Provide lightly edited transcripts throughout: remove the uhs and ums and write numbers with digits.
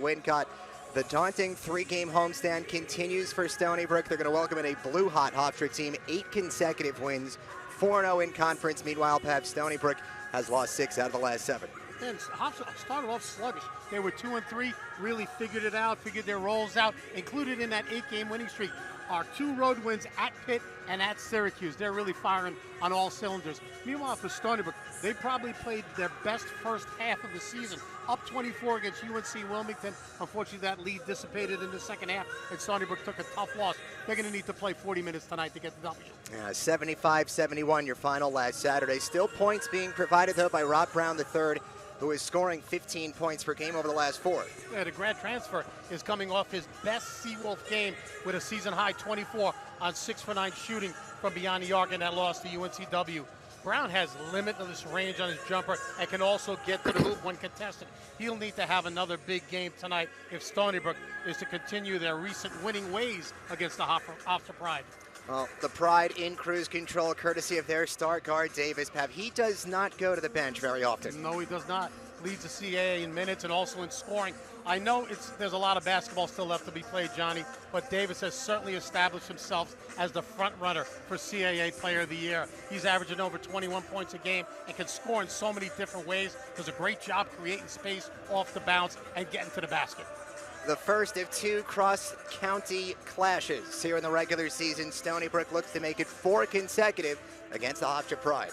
Wincott. The daunting three-game homestand continues for Stony Brook. They're going to welcome in a blue-hot Hofstra team, 8 consecutive wins, 4-0 in conference. Meanwhile, perhaps Stony Brook has lost 6 out of the last 7. And Hofstra started off sluggish. They were 2-3, really figured it out, figured their roles out, included in that 8-game winning streak. Our 2 road wins at Pitt and at Syracuse. They're really firing on all cylinders. Meanwhile, for Stony Brook, they probably played their best first half of the season. Up 24 against UNC Wilmington. Unfortunately, that lead dissipated in the second half, and Stony Brook took a tough loss. They're going to need to play 40 minutes tonight to get the W. 75-71, your final last Saturday. Still points being provided, though, by Rob Brown III, who is scoring 15 points per game over the last 4. Yeah, the grad transfer is coming off his best Seawolf game with a season-high 24 on 6 for 9 shooting from beyond the arc in that loss to UNCW. Brown has limitless range on his jumper and can also get to the hoop when contested. He'll need to have another big game tonight if Stony Brook is to continue their recent winning ways against the Hofstra Pride. Well, the Pride in cruise control, courtesy of their star guard, Davis. Pav, he does not go to the bench very often. No, he does not. Leads the CAA in minutes and also in scoring. I know there's a lot of basketball still left to be played, Johnny, but Davis has certainly established himself as the front runner for CAA Player of the Year. He's averaging over 21 points a game and can score in so many different ways. Does a great job creating space off the bounce and getting to the basket. The first of 2 cross-county clashes here in the regular season. Stony Brook looks to make it 4 consecutive against the Hofstra Pride.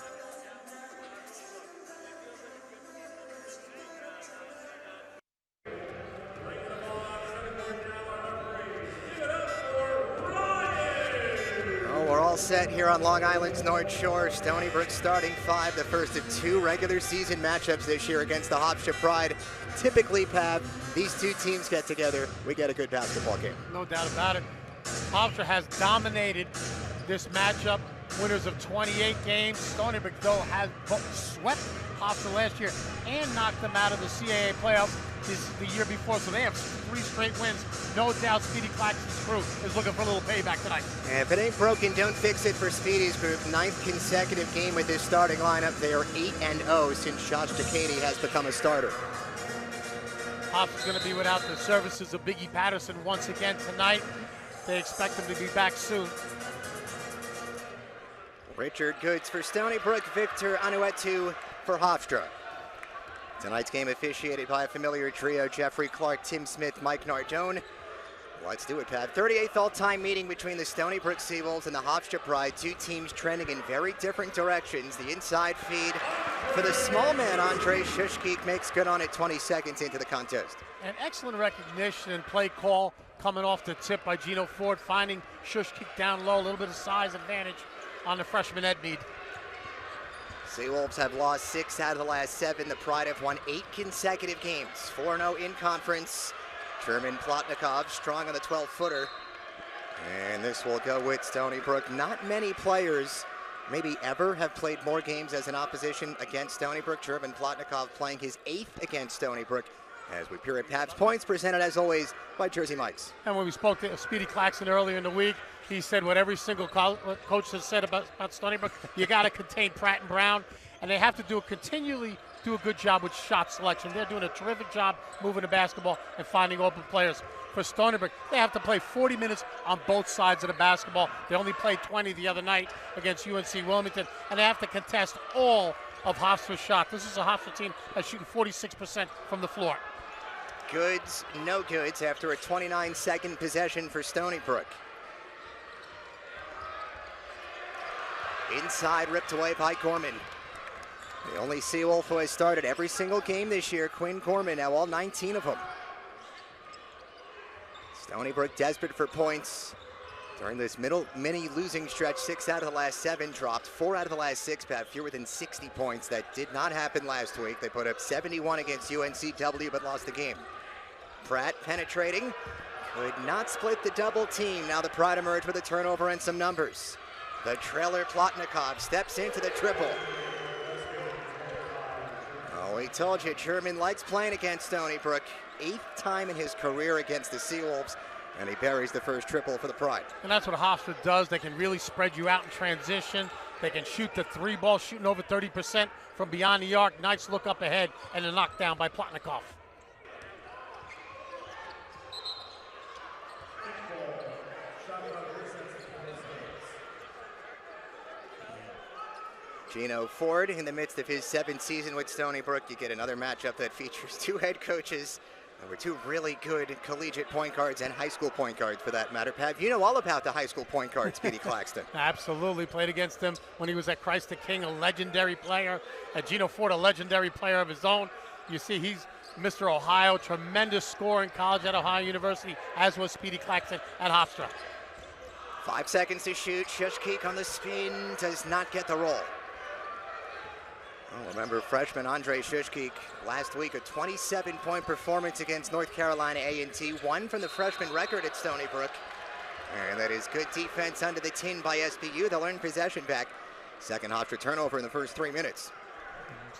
We're all set here on Long Island's North Shore. Stony Brook starting 5, the first of 2 regular season matchups this year against the Hofstra Pride. Typically, Pav, these 2 teams get together, we get a good basketball game. No doubt about it. Hofstra has dominated this matchup, winners of 28 games. Stony Brook, though, has swept Hofstra last year and knocked them out of the CAA playoffs the year before, so they have 3 straight wins. No doubt Speedy Claxton's crew is looking for a little payback tonight. And if it ain't broken, don't fix it for Speedy's group. 9th consecutive game with his starting lineup. They are 8-0 since Josh Ducati has become a starter. Hofstra's going to be without the services of Biggie Patterson once again tonight. They expect him to be back soon. Richard Goods for Stony Brook, Victor Anuetu for Hofstra. Tonight's game officiated by a familiar trio, Jeffrey Clark, Tim Smith, Mike Nardone. Let's do it, Pat. 38th all-time meeting between the Stony Brook Seawolves and the Hofstra Pride. 2 teams trending in very different directions. The inside feed for the small man, Andre Shushkik, makes good on it 20 seconds into the contest. An excellent recognition and play call coming off the tip by Gino Ford, finding Shushkik down low, a little bit of size advantage on the freshman Edmead. Seawolves have lost 6 out of the last 7. The Pride have won 8 consecutive games, 4-0 in conference. German Plotnikov strong on the 12-footer. And this will go with Stony Brook. Not many players, maybe ever, have played more games as an opposition against Stony Brook. German Plotnikov playing his 8th against Stony Brook. As we peer at Pab's points, presented as always by Jersey Mike's. And when we spoke to Speedy Claxton earlier in the week, he said what every single coach has said about Stony Brook, you got to contain Pratt and Brown, and they have to continually do a good job with shot selection. They're doing a terrific job moving the basketball and finding open players. For Stony Brook, they have to play 40 minutes on both sides of the basketball. They only played 20 the other night against UNC Wilmington, and they have to contest all of Hofstra's shot. This is a Hofstra team that's shooting 46% from the floor. Goods, no goods after a 29-second possession for Stony Brook. Inside, ripped away by Gorman. The only Seawolf who has started every single game this year, Quinn Gorman, now all 19 of them. Stony Brook desperate for points. During this mini losing stretch, 6 out of the last 7 dropped, 4 out of the last 6, Pat, fewer than 60 points. That did not happen last week. They put up 71 against UNCW, but lost the game. Pratt penetrating, could not split the double team. Now the Pride emerge with a turnover and some numbers. The trailer Plotnikov steps into the triple. Oh, we told you, German likes playing against Stony Brook. 8th time in his career against the Seawolves, and he buries the first triple for the Pride. And that's what Hofstra does. They can really spread you out in transition. They can shoot the 3 ball, shooting over 30% from beyond the arc. Nice look up ahead, and a knockdown by Plotnikov. Gino Ford, in the midst of his 7th season with Stony Brook, you get another matchup that features 2 head coaches. There were 2 really good collegiate point guards and high school point guards, for that matter. Pav, you know all about the high school point guard, Speedy Claxton. Absolutely. Played against him when he was at Christ the King, a legendary player. At Gino Ford, a legendary player of his own. You see, he's Mr. Ohio, tremendous scorer in college at Ohio University, as was Speedy Claxton at Hofstra. 5 seconds to shoot. Shushkeek on the spin, does not get the roll. Oh, remember freshman Andre Shushkeek last week, a 27-point performance against North Carolina A&T, 1 from the freshman record at Stony Brook. And that is good defense under the tin by SBU. They'll earn possession back. Second Hofstra turnover in the first 3 minutes.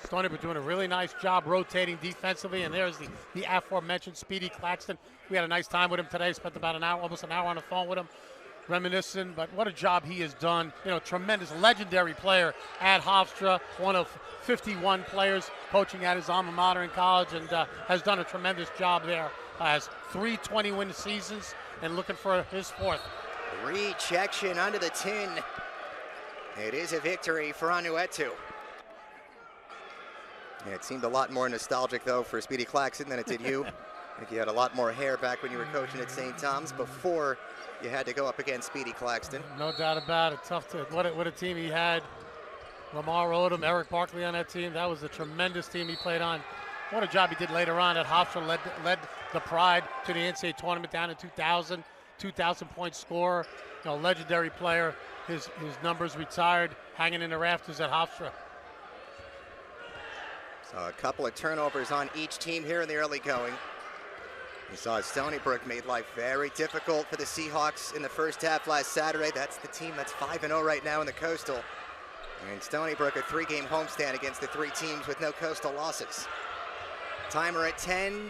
Stony Brook doing a really nice job rotating defensively, and there's the aforementioned Speedy Claxton. We had a nice time with him today, spent about an hour, almost an hour on the phone with him, reminiscing, but what a job he has done. You know, tremendous, legendary player at Hofstra, one of 51 players coaching at his alma mater in college, and has done a tremendous job there. Has 3 20-win seasons and looking for his 4th. Rejection under the tin. It is a victory for Anuetu. Yeah, it seemed a lot more nostalgic, though, for Speedy Claxton than it did you. I think you had a lot more hair back when you were coaching at St. Tom's before you had to go up against Speedy Claxton. No doubt about it. Tough to what a team he had. Lamar Odom, Eric Barkley on that team. That was a tremendous team he played on. What a job he did later on at Hofstra. Led the Pride to the NCAA tournament down in 2000. 2,000-point scorer. You know, legendary player. His numbers retired, hanging in the rafters at Hofstra. So a couple of turnovers on each team here in the early going. We saw Stony Brook made life very difficult for the Seahawks in the first half last Saturday. That's the team that's 5-0 right now in the Coastal. And Stony Brook, a 3-game homestand against the 3 teams with no Coastal losses. Timer at 10.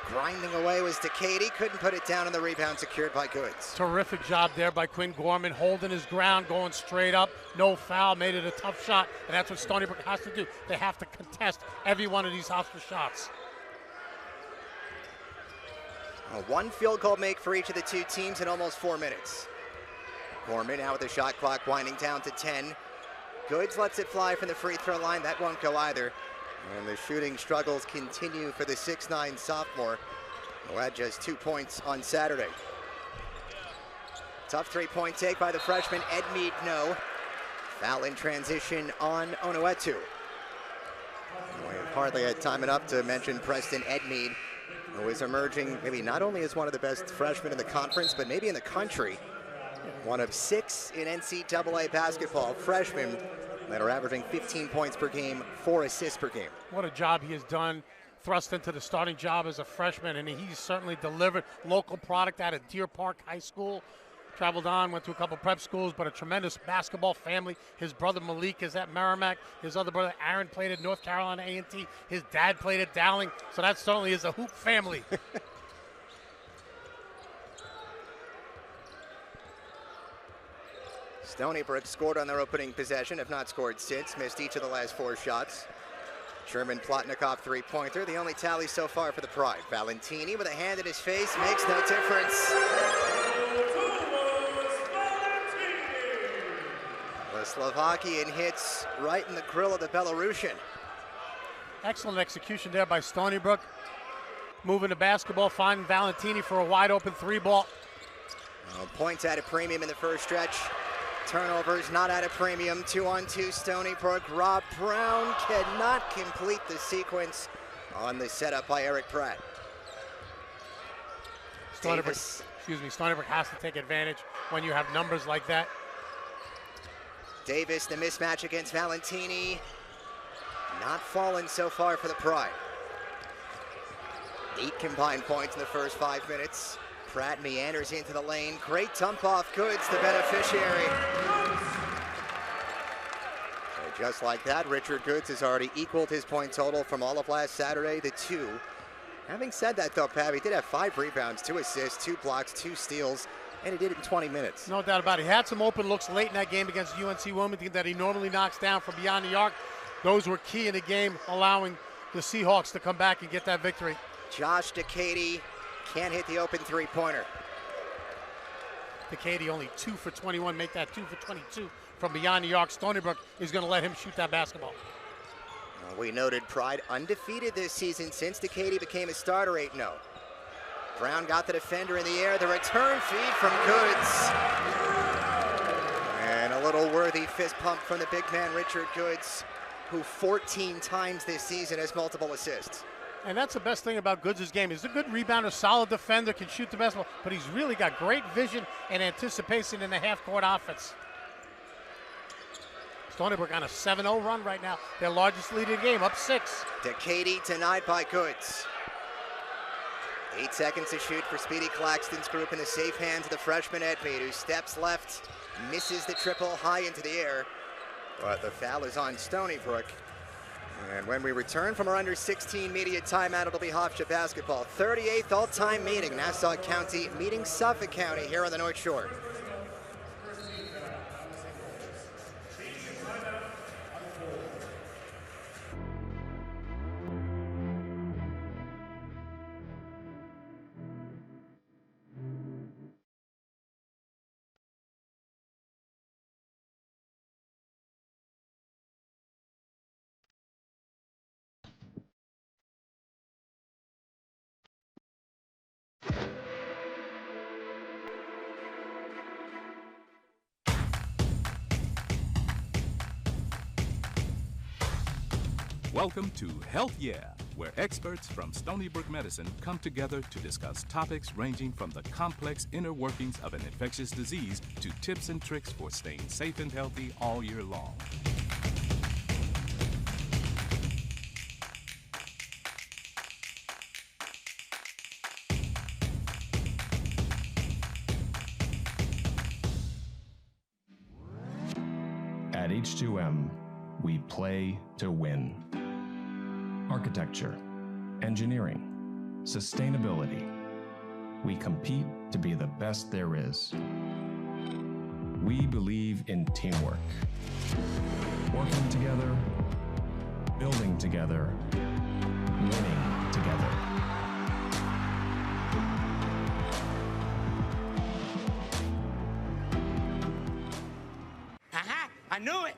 Grinding away was DeCady. Couldn't put it down, and the rebound secured by Goods. Terrific job there by Quinn Gorman, holding his ground, going straight up. No foul, made it a tough shot, and that's what Stony Brook has to do. They have to contest every one of these Hofstra shots. 1 field goal make for each of the 2 teams in almost 4 minutes. Gorman now with the shot clock winding down to 10. Goods lets it fly from the free throw line. That won't go either. And the shooting struggles continue for the 6'9 sophomore, who had just 2 points on Saturday. Tough 3-point take by the freshman Edmead, no. Foul in transition on Onuetu. We've hardly had time enough to mention Preston Edmead, who is emerging maybe not only as one of the best freshmen in the conference, but maybe in the country. One of 6 in NCAA basketball freshmen that are averaging 15 points per game, 4 assists per game. What a job he has done, thrust into the starting job as a freshman, and he's certainly delivered. Local product out of Deer Park High School. Traveled on, went to a couple prep schools, but a tremendous basketball family. His brother Malik is at Merrimack. His other brother Aaron played at North Carolina A&T. His dad played at Dowling, so that certainly is a hoop family. Stony Brook scored on their opening possession, have not scored since, missed each of the last 4 shots. Sherman Plotnikov 3-pointer, the only tally so far for the Pride. Valentini with a hand in his face, makes no difference. The Slovakian hits right in the grill of the Belarusian. Excellent execution there by Stony Brook. Moving the basketball, finding Valentini for a wide open 3-ball. Points at a premium in the first stretch. Turnovers not at a premium. 2-on-2 Stony Brook. Rob Brown cannot complete the sequence on the setup by Eric Pratt. Stony Brook has to take advantage when you have numbers like that. Davis, the mismatch against Valentini. Not fallen so far for the Pride. 8 combined points in the first 5 minutes. Pratt meanders into the lane. Great dump off. Goods, the beneficiary. So just like that, Richard Goods has already equaled his point total from all of last Saturday to 2. Having said that, though, Pav, he did have 5 rebounds, 2 assists, 2 blocks, 2 steals, and he did it in 20 minutes. No doubt about it. He had some open looks late in that game against UNC Wilmington that he normally knocks down from beyond the arc. Those were key in the game, allowing the Seahawks to come back and get that victory. Josh DeCady can't hit the open 3-pointer. Katie only 2 for 21, make that 2 for 22 from beyond the arc. Stony Brook is going to let him shoot that basketball. We noted Pride undefeated this season since Katie became a starter 8-0. Brown got the defender in the air. The return feed from Goods. And a little worthy fist pump from the big man, Richard Goods, who 14 times this season has multiple assists. And that's the best thing about Goods' game. He's a good rebounder, solid defender, can shoot the basketball, but he's really got great vision and anticipation in the half-court offense. Stony Brook on a 7-0 run right now. Their largest lead in the game, up 6. Katie denied by Goods. 8 seconds to shoot for Speedy Claxton's group in the safe hands of the freshman Edmead, who steps left, misses the triple high into the air. But the foul is on Stony Brook. And when we return from our under 16 media timeout, it'll be Hofstra basketball. 38th all-time meeting, Nassau County meeting Suffolk County here on the North Shore. Welcome to Health Yeah, where experts from Stony Brook Medicine come together to discuss topics ranging from the complex inner workings of an infectious disease to tips and tricks for staying safe and healthy all year long. At H2M, we play to win. Architecture, engineering, sustainability. We compete to be the best there is. We believe in teamwork. Working together, building together, winning together. Aha! I knew it!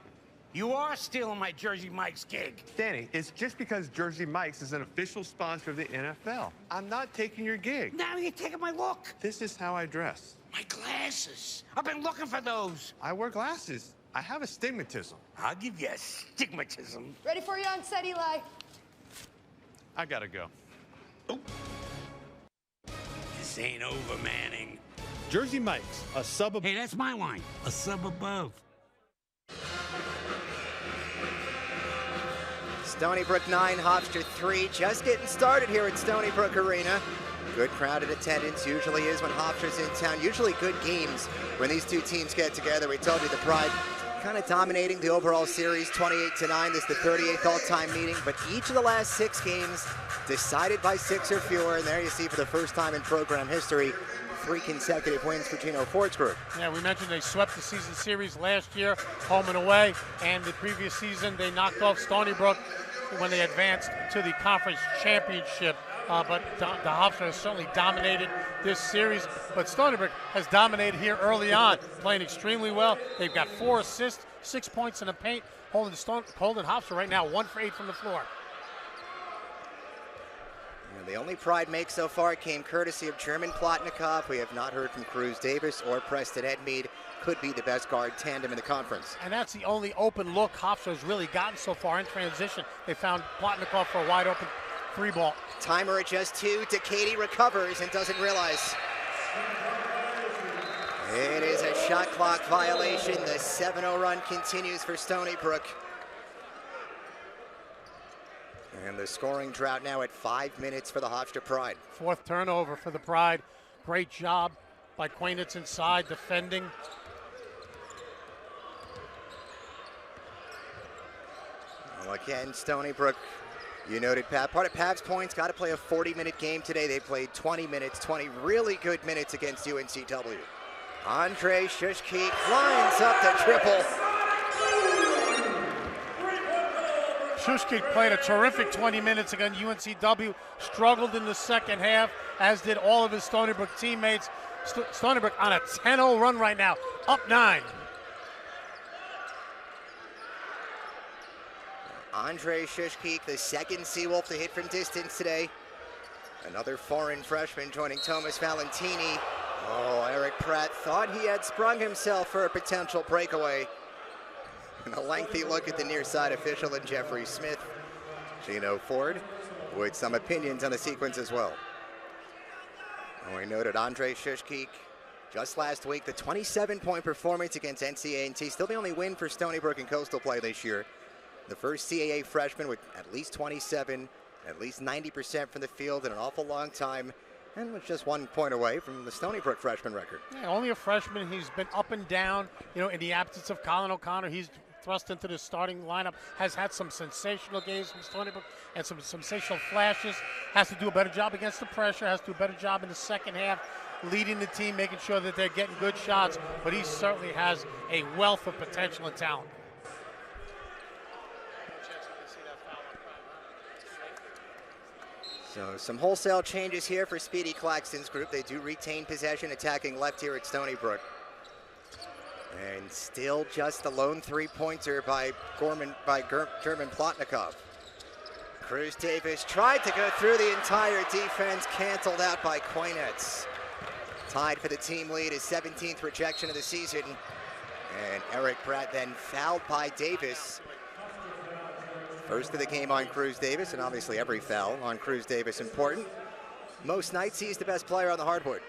You are stealing my Jersey Mike's gig. Danny, it's just because Jersey Mike's is an official sponsor of the NFL. I'm not taking your gig. Now you're taking my look. This is how I dress. My glasses. I've been looking for those. I wear glasses. I have astigmatism. I'll give you astigmatism. Ready for you on set, Eli. I gotta go. Oh. This ain't over, Manning. Jersey Mike's, a sub above. Hey, that's my line. A sub above. Stony Brook 9, Hofstra 3, just getting started here at Stony Brook Arena. Good crowded attendance, usually is when Hofstra's in town. Usually good games when these two teams get together. We told you the Pride kind of dominating the overall series, 28-9. This is the 38th all-time meeting, but each of the last 6 games decided by 6 or fewer, and there you see for the first time in program history, 3 consecutive wins for Gino Ford's group. Yeah, we mentioned they swept the season series last year, home and away, and the previous season they knocked off Stony Brook when they advanced to the conference championship. But the Hofstra has certainly dominated this series, but Stony Brook has dominated here early on, playing extremely well. They've got 4 assists, 6 points in the paint, holding Hofstra right now 1 for 8 from the floor. The only Pride make so far came courtesy of German Plotnikov. We have not heard from Cruz Davis or Preston Edmead. Could be the best guard tandem in the conference. And that's the only open look Hofstra has really gotten so far in transition. They found Plotnikov for a wide open 3 ball. Timer at just 2. Katie recovers and doesn't realize. It is a shot clock violation. The 7-0 run continues for Stony Brook. And the scoring drought now at 5 minutes for the Hofstra Pride. 4th turnover for the Pride. Great job by Quainitz inside, defending. Well, again, Stony Brook, you noted, Pat, part of Pav's points, got to play a 40-minute game today. They played 20 minutes, 20 really good minutes against UNCW. Andre Shushki lines up the triple. Shushkik played a terrific 20 minutes against UNCW, struggled in the second half, as did all of his Stony Brook teammates. Stony Brook on a 10-0 run right now, up 9. Andre Shushkik, the second Seawolf to hit from distance today. Another foreign freshman joining Thomas Valentini. Oh, Eric Pratt thought he had sprung himself for a potential breakaway. And a lengthy look at the near side official and Jeffrey Smith. Gino Ford with some opinions on the sequence as well. And we noted Andre Shushkik just last week, the 27-point performance against NCA&T, still the only win for Stony Brook in coastal play this year. The first CAA freshman with at least 27, at least 90% from the field in an awful long time, and was just 1 point away from the Stony Brook freshman record. Yeah, only a freshman. He's been up and down. You know, in the absence of Colin O'Connor, he's thrust into the starting lineup, has had some sensational games from Stony Brook and some sensational flashes. Has to do a better job against the pressure, has to do a better job in the second half, leading the team, making sure that they're getting good shots, but he certainly has a wealth of potential and talent. So some wholesale changes here for Speedy Claxton's group. They do retain possession, attacking left here at Stony Brook. And still just the lone three-pointer by German Plotnikov. Cruz Davis tried to go through the entire defense, canceled out by Koinetz. Tied for the team lead, his 17th rejection of the season. And Eric Pratt then fouled by Davis. First of the game on Cruz Davis, and obviously every foul on Cruz Davis important. Most nights he's the best player on the hardwood.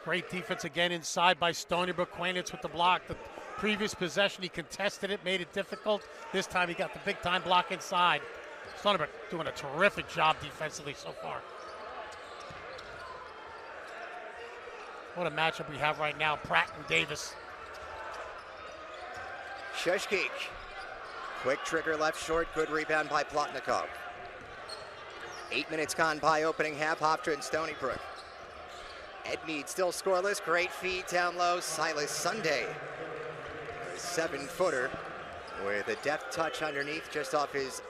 Great defense again inside by Stony Brook. Koinetz with the block. The previous possession, he contested it, made it difficult. This time he got the big-time block inside. Stony Brook doing a terrific job defensively so far. What a matchup we have right now, Pratt and Davis. Shushkik. Quick trigger left short, good rebound by Plotnikov. 8 minutes gone by opening half, Hofstra and Stony Brook. Edmead still scoreless, great feed down low, Silas Sunday. A 7-footer with a deft touch underneath just off his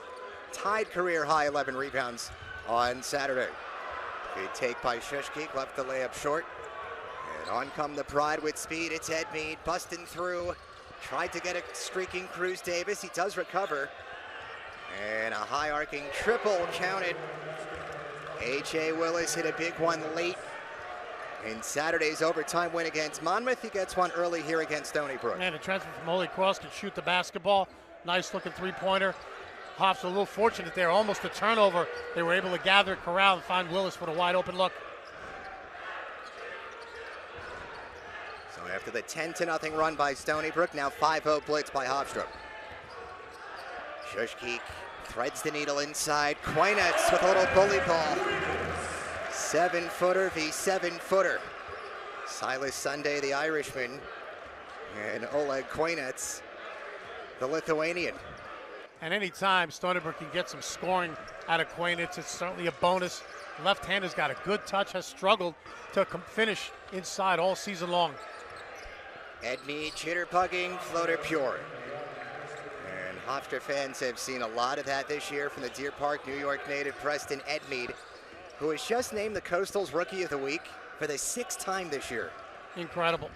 tied career high 11 rebounds on Saturday. Good take by Shushkik, left the layup short. And on come the Pride with speed, it's Edmead busting through. Tried to get a streaking Cruz Davis. He does recover. And a high arcing triple counted. A.J. Willis hit a big one late in Saturday's overtime win against Monmouth. He gets one early here against Stony Brook. And a transfer from Holy Cross can shoot the basketball. Nice looking three-pointer. Hofstra a little fortunate there. Almost a turnover. They were able to gather, corral, and find Willis with a wide open look. After the 10-0 run by Stony Brook, now 5-0 blitz by Hofstra. Shushkik threads the needle inside. Koinetz with a little bully ball. 7-footer v 7-footer. Silas Sunday, the Irishman, and Oleg Koinetz, the Lithuanian. And anytime Stony Brook can get some scoring out of Koinetz, it's certainly a bonus. Left-hander's got a good touch, has struggled to finish inside all season long. Edmead chitter-pugging, floater pure. And Hofstra fans have seen a lot of that this year from the Deer Park, New York native Preston Edmead, who was just named the Coastal's Rookie of the Week for the 6th time this year. Incredible.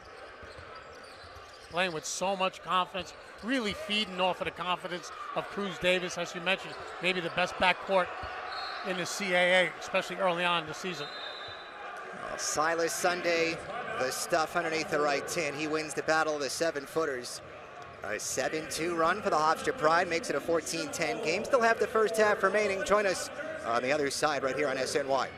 Playing with so much confidence, really feeding off of the confidence of Cruz Davis, as you mentioned, maybe the best backcourt in the CAA, especially early on in the season. Well, Silas Sunday, the stuff underneath the right tin. He wins the battle of the 7-footers. A 7-2 run for the Hofstra Pride makes it a 14-10 game. Still have the first half remaining. Join us on the other side right here on SNY.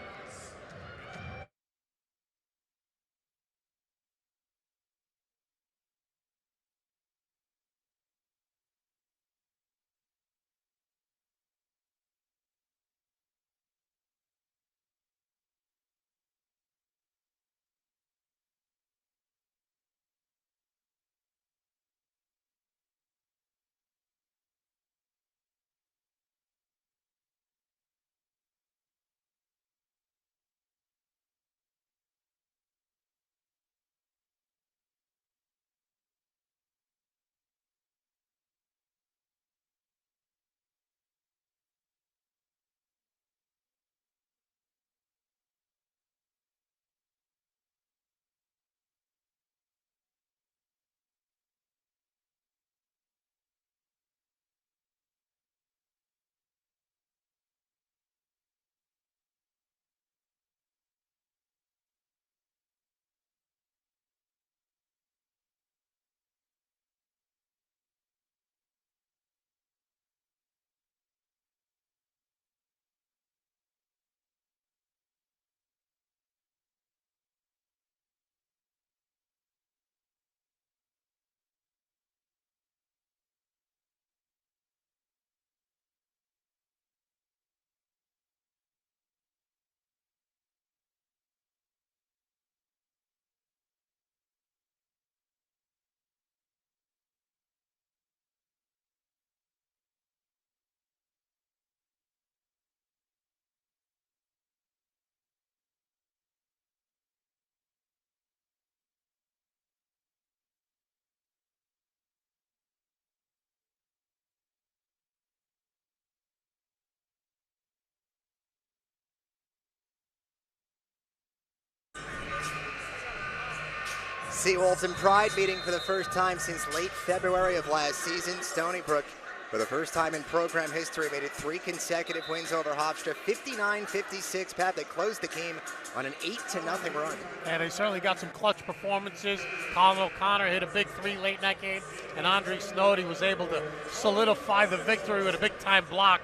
Seawolves and Pride meeting for the first time since late February of last season. Stony Brook, for the first time in program history, made it 3 consecutive wins over Hofstra. 59-56. Pat, they closed the game on an 8-0 run. And they certainly got some clutch performances. Colin O'Connor hit a big 3 late in that game, and Andre Snowdy was able to solidify the victory with a big-time block.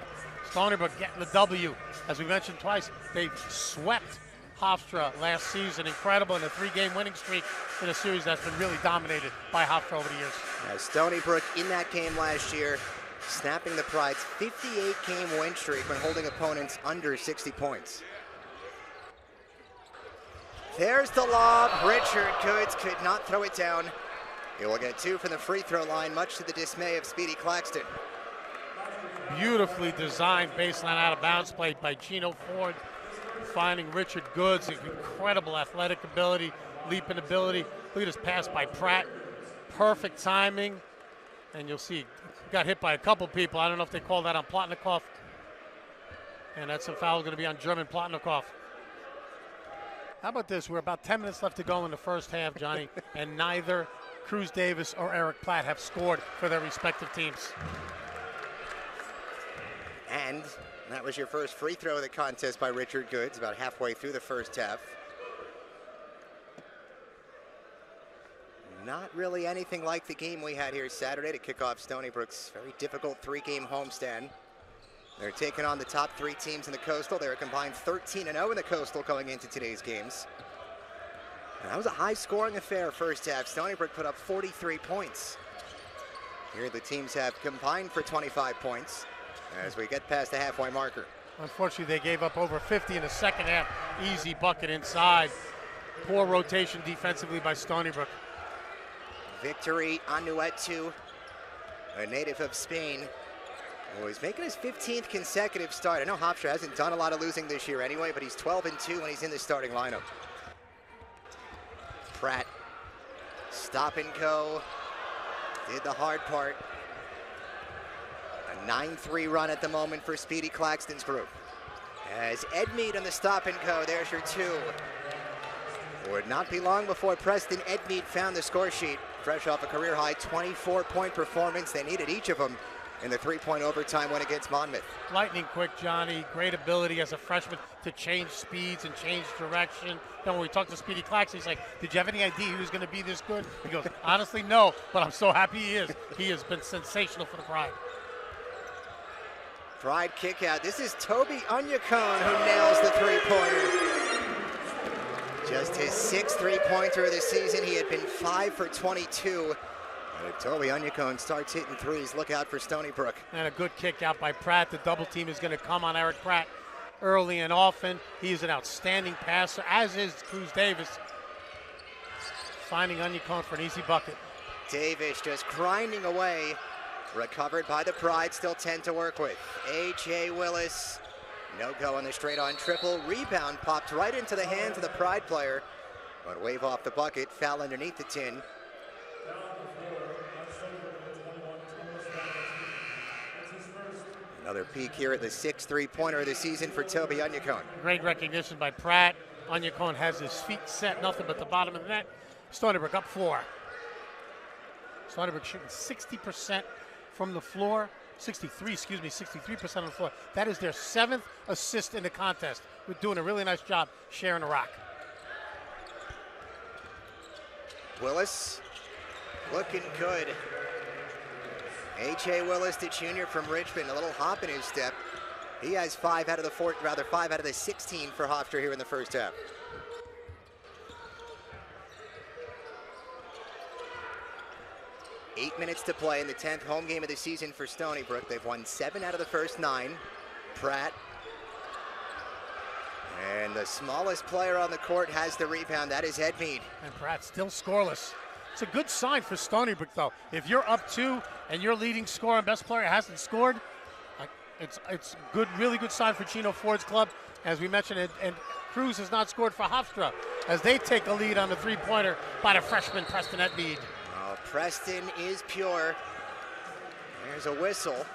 Stony Brook getting the W. As we mentioned twice, they swept Hofstra last season. Incredible in a 3-game winning streak in a series that's been really dominated by Hofstra over the years. Stony Brook in that game last year, snapping the Pride's 58-game win streak when holding opponents under 60 points. There's the lob. Richard Goods could not throw it down. He will get 2 from the free throw line, much to the dismay of Speedy Claxton. Beautifully designed baseline out of bounds play by Gino Ford, finding Richard Goods. Incredible athletic ability, leaping ability. Look at his pass by Pratt. Perfect timing. And you'll see, got hit by a couple people. I don't know if they called that on Plotnikov. And that's a foul going to be on German Plotnikov. How about this? We're about 10 minutes left to go in the first half, Johnny, and neither Cruz Davis or Eric Platt have scored for their respective teams. And that was your first free throw of the contest by Richard Goods, about halfway through the first half. Not really anything like the game we had here Saturday to kick off Stony Brook's very difficult 3-game homestand. They're taking on the top 3 teams in the Coastal. They were combined 13-0 in the Coastal going into today's games. And that was a high-scoring affair first half. Stony Brook put up 43 points. Here the teams have combined for 25 points as we get past the halfway marker. Unfortunately, they gave up over 50 in the second half. Easy bucket inside. Poor rotation defensively by Stony Brook. Victory Anuetu, a native of Spain, who is making his 15th consecutive start. I know Hofstra hasn't done a lot of losing this year anyway, but he's 12-2 when he's in the starting lineup. Pratt, stop and go, did the hard part. A 9-3 run at the moment for Speedy Claxton's group. As Edmead on the stop and go, there's your 2. Would not be long before Preston Edmead found the score sheet. Fresh off a career-high 24-point performance. They needed each of them in the 3-point overtime win against Monmouth. Lightning quick, Johnny. Great ability as a freshman to change speeds and change direction. Then when we talked to Speedy Claxton, he's like, did you have any idea he was going to be this good? He goes, honestly, no, but I'm so happy he is. He has been sensational for the Pride. Pride kick out. This is Toby Onyekon who nails the 3-pointer. Just his 6th 3-pointer of the season. He had been 5 for 22. And if Toby Onyekon starts hitting threes, look out for Stony Brook. And a good kick out by Pratt. The double team is going to come on Eric Pratt early and often. He is an outstanding passer, as is Cruz Davis. Finding Onyekon for an easy bucket. Davis just grinding away. Recovered by the Pride, still 10 to work with. A.J. Willis, no go on the straight-on triple. Rebound popped right into the hands of the Pride player. But wave off the bucket, foul underneath the tin. Another peek here at the 6th 3-pointer of the season for Toby Onyekon. Great recognition by Pratt. Onyekon has his feet set, nothing but the bottom of the net. Stony Brook up 4. Stony Brook shooting 60% from the floor. 63% on the floor. That is their 7th assist in the contest. We're doing a really nice job sharing the rock. Willis looking good. A.J. Willis, the junior from Richmond, a little hop in his step. He has 5 out of the 16 for Hofstra here in the first half. Eight minutes to play in the 10th home game of the season for Stony Brook. They've won 7 out of the first 9. Pratt. And the smallest player on the court has the rebound. That is Edmead. And Pratt still scoreless. It's a good sign for Stony Brook, though. If you're up 2 and your leading scorer and best player hasn't scored, it's good, really good sign for Gino Ford's club. As we mentioned, and Cruz has not scored for Hofstra as they take a lead on the 3-pointer by the freshman Preston Edmead. Preston is pure. There's a whistle.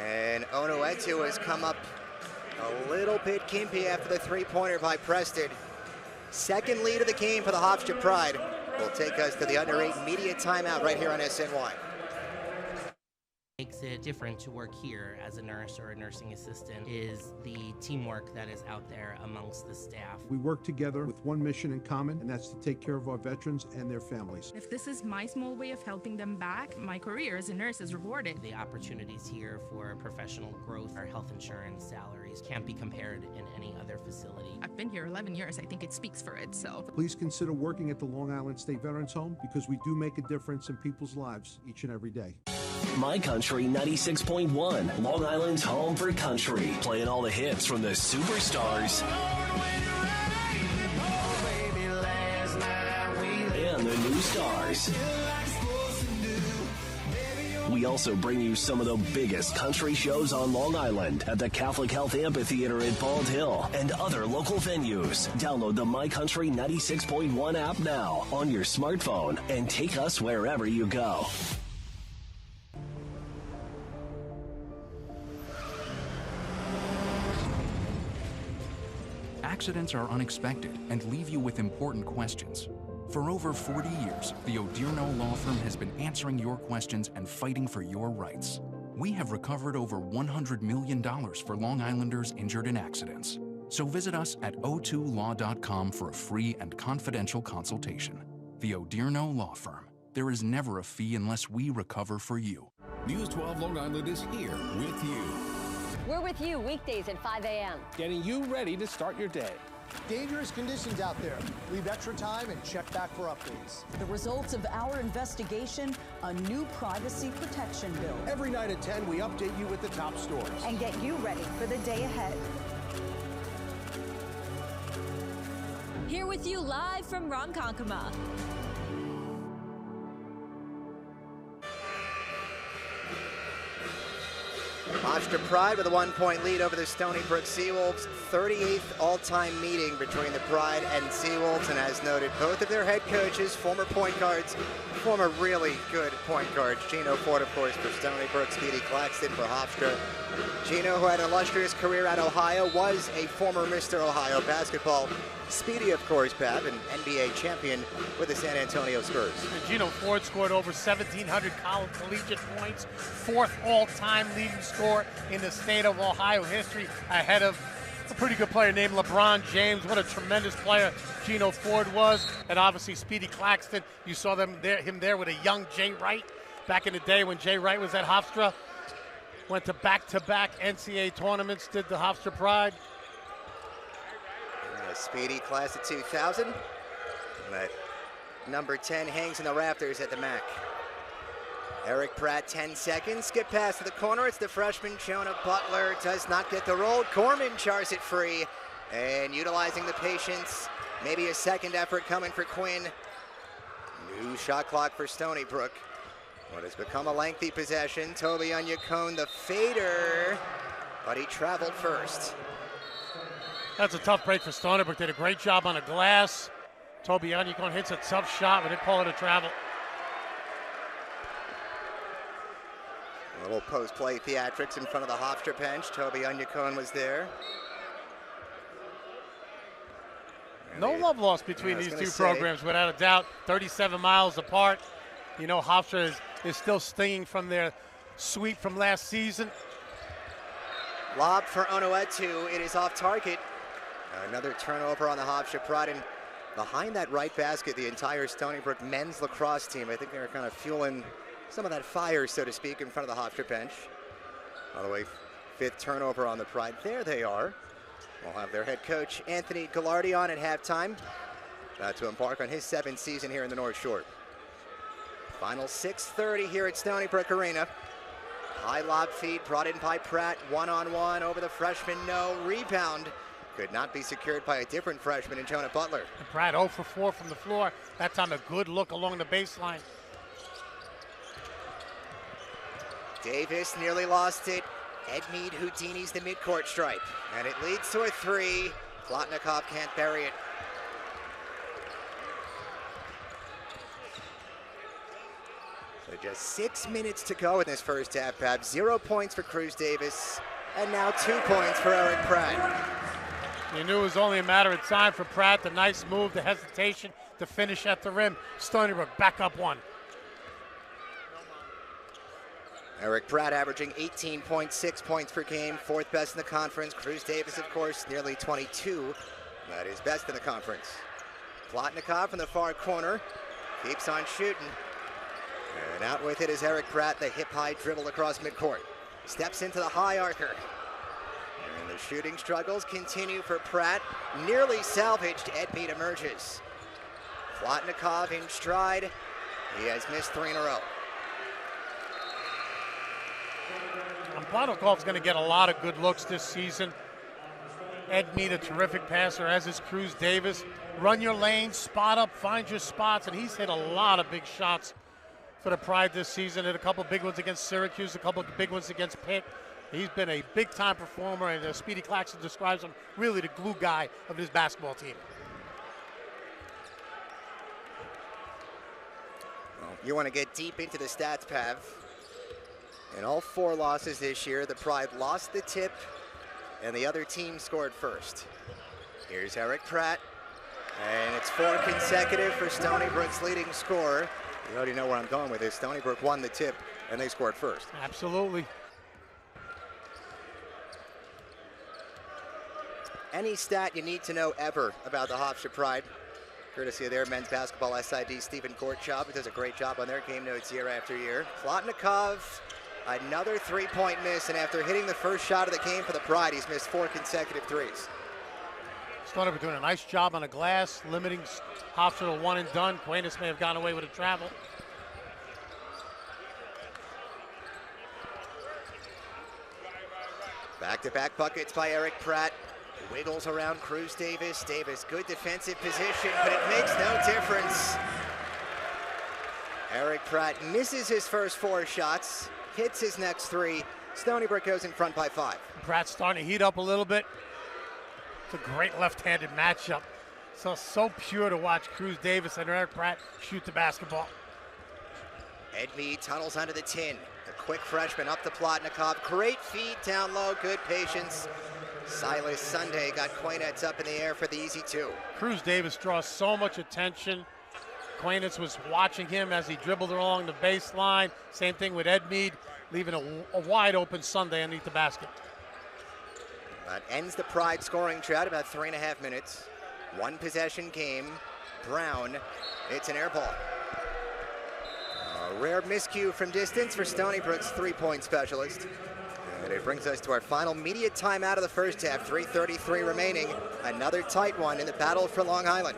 And Onuetu has come up a little bit gimpy after the 3-pointer by Preston. Second lead of the game for the Hofstra Pride. Will take us to the under-8 media timeout right here on SNY. Makes it different to work here as a nurse or a nursing assistant is the teamwork that is out there amongst the staff. We work together with one mission in common, and that's to take care of our veterans and their families. If this is my small way of helping them back, my career as a nurse is rewarded. The opportunities here for professional growth, our health insurance, salaries can't be compared in any other facility. I've been here 11 years. I think it speaks for it, so. Please consider working at the Long Island State Veterans Home because we do make a difference in people's lives each and every day. My Country 96.1, Long Island's home for country. Playing all the hits from the superstars and the new stars. We also bring you some of the biggest country shows on Long Island at the Catholic Health Amphitheater at Bald Hill and other local venues. Download the My Country 96.1 app now on your smartphone and take us wherever you go. Accidents are unexpected and leave you with important questions. For over 40 years, the Odierno Law Firm has been answering your questions and fighting for your rights. We have recovered over $100 million for Long Islanders injured in accidents. So visit us at o2law.com for a free and confidential consultation. The Odierno Law Firm. There is never a fee unless we recover for you. News 12 Long Island is here with you. We're with you weekdays at 5 a.m. Getting you ready to start your day. Dangerous conditions out there. Leave extra time and check back for updates. The results of our investigation, a new privacy protection bill. Every night at 10, we update you with the top stories. And get you ready for the day ahead. Here with you live from Ronkonkoma. Hofstra Pride with a 1-point lead over the Stony Brook Seawolves. 38th all-time meeting between the Pride and Seawolves, and as noted, both of their head coaches, former point guards, former really good point guards. Gino Ford, of course, for Stony Brook, Speedy Claxton for Hofstra. Gino, who had an illustrious career at Ohio, was a former Mr. Ohio basketball. Speedy, of course, Pab, an NBA champion with the San Antonio Spurs. And Gino Ford scored over 1,700 collegiate points, 4th all-time leading scorer in the state of Ohio history, ahead of a pretty good player named LeBron James. What a tremendous player Gino Ford was. And obviously Speedy Claxton, you saw him there with a young Jay Wright back in the day when Jay Wright was at Hofstra. Went to back-to-back NCAA tournaments, did the Hofstra Pride. Speedy, class of 2000. That number 10 hangs in the rafters at the MAC. Eric Pratt, 10 seconds. Skip pass to the corner. It's the freshman, Jonah Butler. Does not get the roll. Corman jars it free. And utilizing the patience. Maybe a second effort coming for Quinn. New shot clock for Stony Brook. What has become a lengthy possession. Toby Onyekone, the fader. But he traveled first. That's a tough break for Stony Brook. Did a great job on the glass. Toby Onyekone hits a tough shot, but they call it a travel. A little post-play theatrics in front of the Hofstra bench. Toby Onyekone was there. No love lost between these two programs, without a doubt. 37 miles apart. You know, Hofstra is still stinging from their sweep from last season. Lob for Onoetu. It is off target. Another turnover on the Hofstra Pride, and behind that right basket, the entire Stony Brook men's lacrosse team. I think they're kind of fueling some of that fire, so to speak, in front of the Hofstra bench. By the way, 5th turnover on the Pride. There they are. We'll have their head coach, Anthony Gallardi, on at halftime to embark on his 7th season here in the North Shore. Final 6:30 here at Stony Brook Arena. High lob feed brought in by Pratt. One-on-one over the freshman. No rebound. Could not be secured by a different freshman in Jonah Butler. And Pratt 0 for 4 from the floor. That time a good look along the baseline. Davis nearly lost it. Edmead Houdini's the midcourt stripe. And it leads to a 3. Plotnikov can't bury it. So just 6 minutes to go in this first half, Pab. 0 points for Cruz Davis. And now 2 points for Eric Pratt. You knew it was only a matter of time for Pratt. The nice move, the hesitation to finish at the rim. Stony Brook back up one. Eric Pratt averaging 18.6 points per game, fourth best in the conference. Cruz Davis, of course, nearly 22. That is best in the conference. Plotnikov from the far corner keeps on shooting. And out with it is Eric Pratt, the hip-high dribble across midcourt. Steps into the high archer. And the shooting struggles continue for Pratt. Nearly salvaged. Edmead emerges. Plotnikov in stride. He has missed 3 in a row. Plotnikov's going to get a lot of good looks this season. Edmead, a terrific passer, as is Cruz Davis. Run your lanes, spot up, find your spots, and he's hit a lot of big shots for the Pride this season. Hit a couple big ones against Syracuse, a couple of big ones against Pitt. He's been a big-time performer, and Speedy Claxton describes him really the glue guy of his basketball team. Well, you want to get deep into the stats, Pav. In all 4 losses this year, the Pride lost the tip, and the other team scored first. Here's Eric Pratt, and it's 4 consecutive for Stony Brook's leading scorer. You already know where I'm going with this. Stony Brook won the tip, and they scored first. Absolutely. Any stat you need to know ever about the Hofstra Pride, courtesy of their men's basketball SID, Stephen Gortjob, who does a great job on their game notes year after year. Plotnikov, another 3-point miss, and after hitting the first shot of the game for the Pride, he's missed 4 consecutive threes. Stony Brook doing a nice job on the glass, limiting Hofstra to 1 and done. Quainus may have gone away with a travel. Back-to-back buckets by Eric Pratt. Wiggles around Cruz Davis. Davis, good defensive position, but it makes no difference. Eric Pratt misses his first 4 shots, hits his next 3. Stony Brook goes in front by 5. Pratt's starting to heat up a little bit. It's a great left-handed matchup. So pure to watch Cruz Davis and Eric Pratt shoot the basketball. Edmead tunnels under the tin. The quick freshman up to Plotnikov. Great feed down low, good patience. Silas Sunday got Quainetz up in the air for the easy 2. Cruz Davis draws so much attention. Quainetz was watching him as he dribbled along the baseline. Same thing with Edmead, leaving a wide open Sunday underneath the basket. That ends the Pride scoring drought, about 3.5 minutes. 1 possession game. Brown, it's an air ball. A rare miscue from distance for Stony Brook's 3-point specialist. And it brings us to our final media timeout of the first half. 3:33 remaining. Another tight one in the battle for Long Island.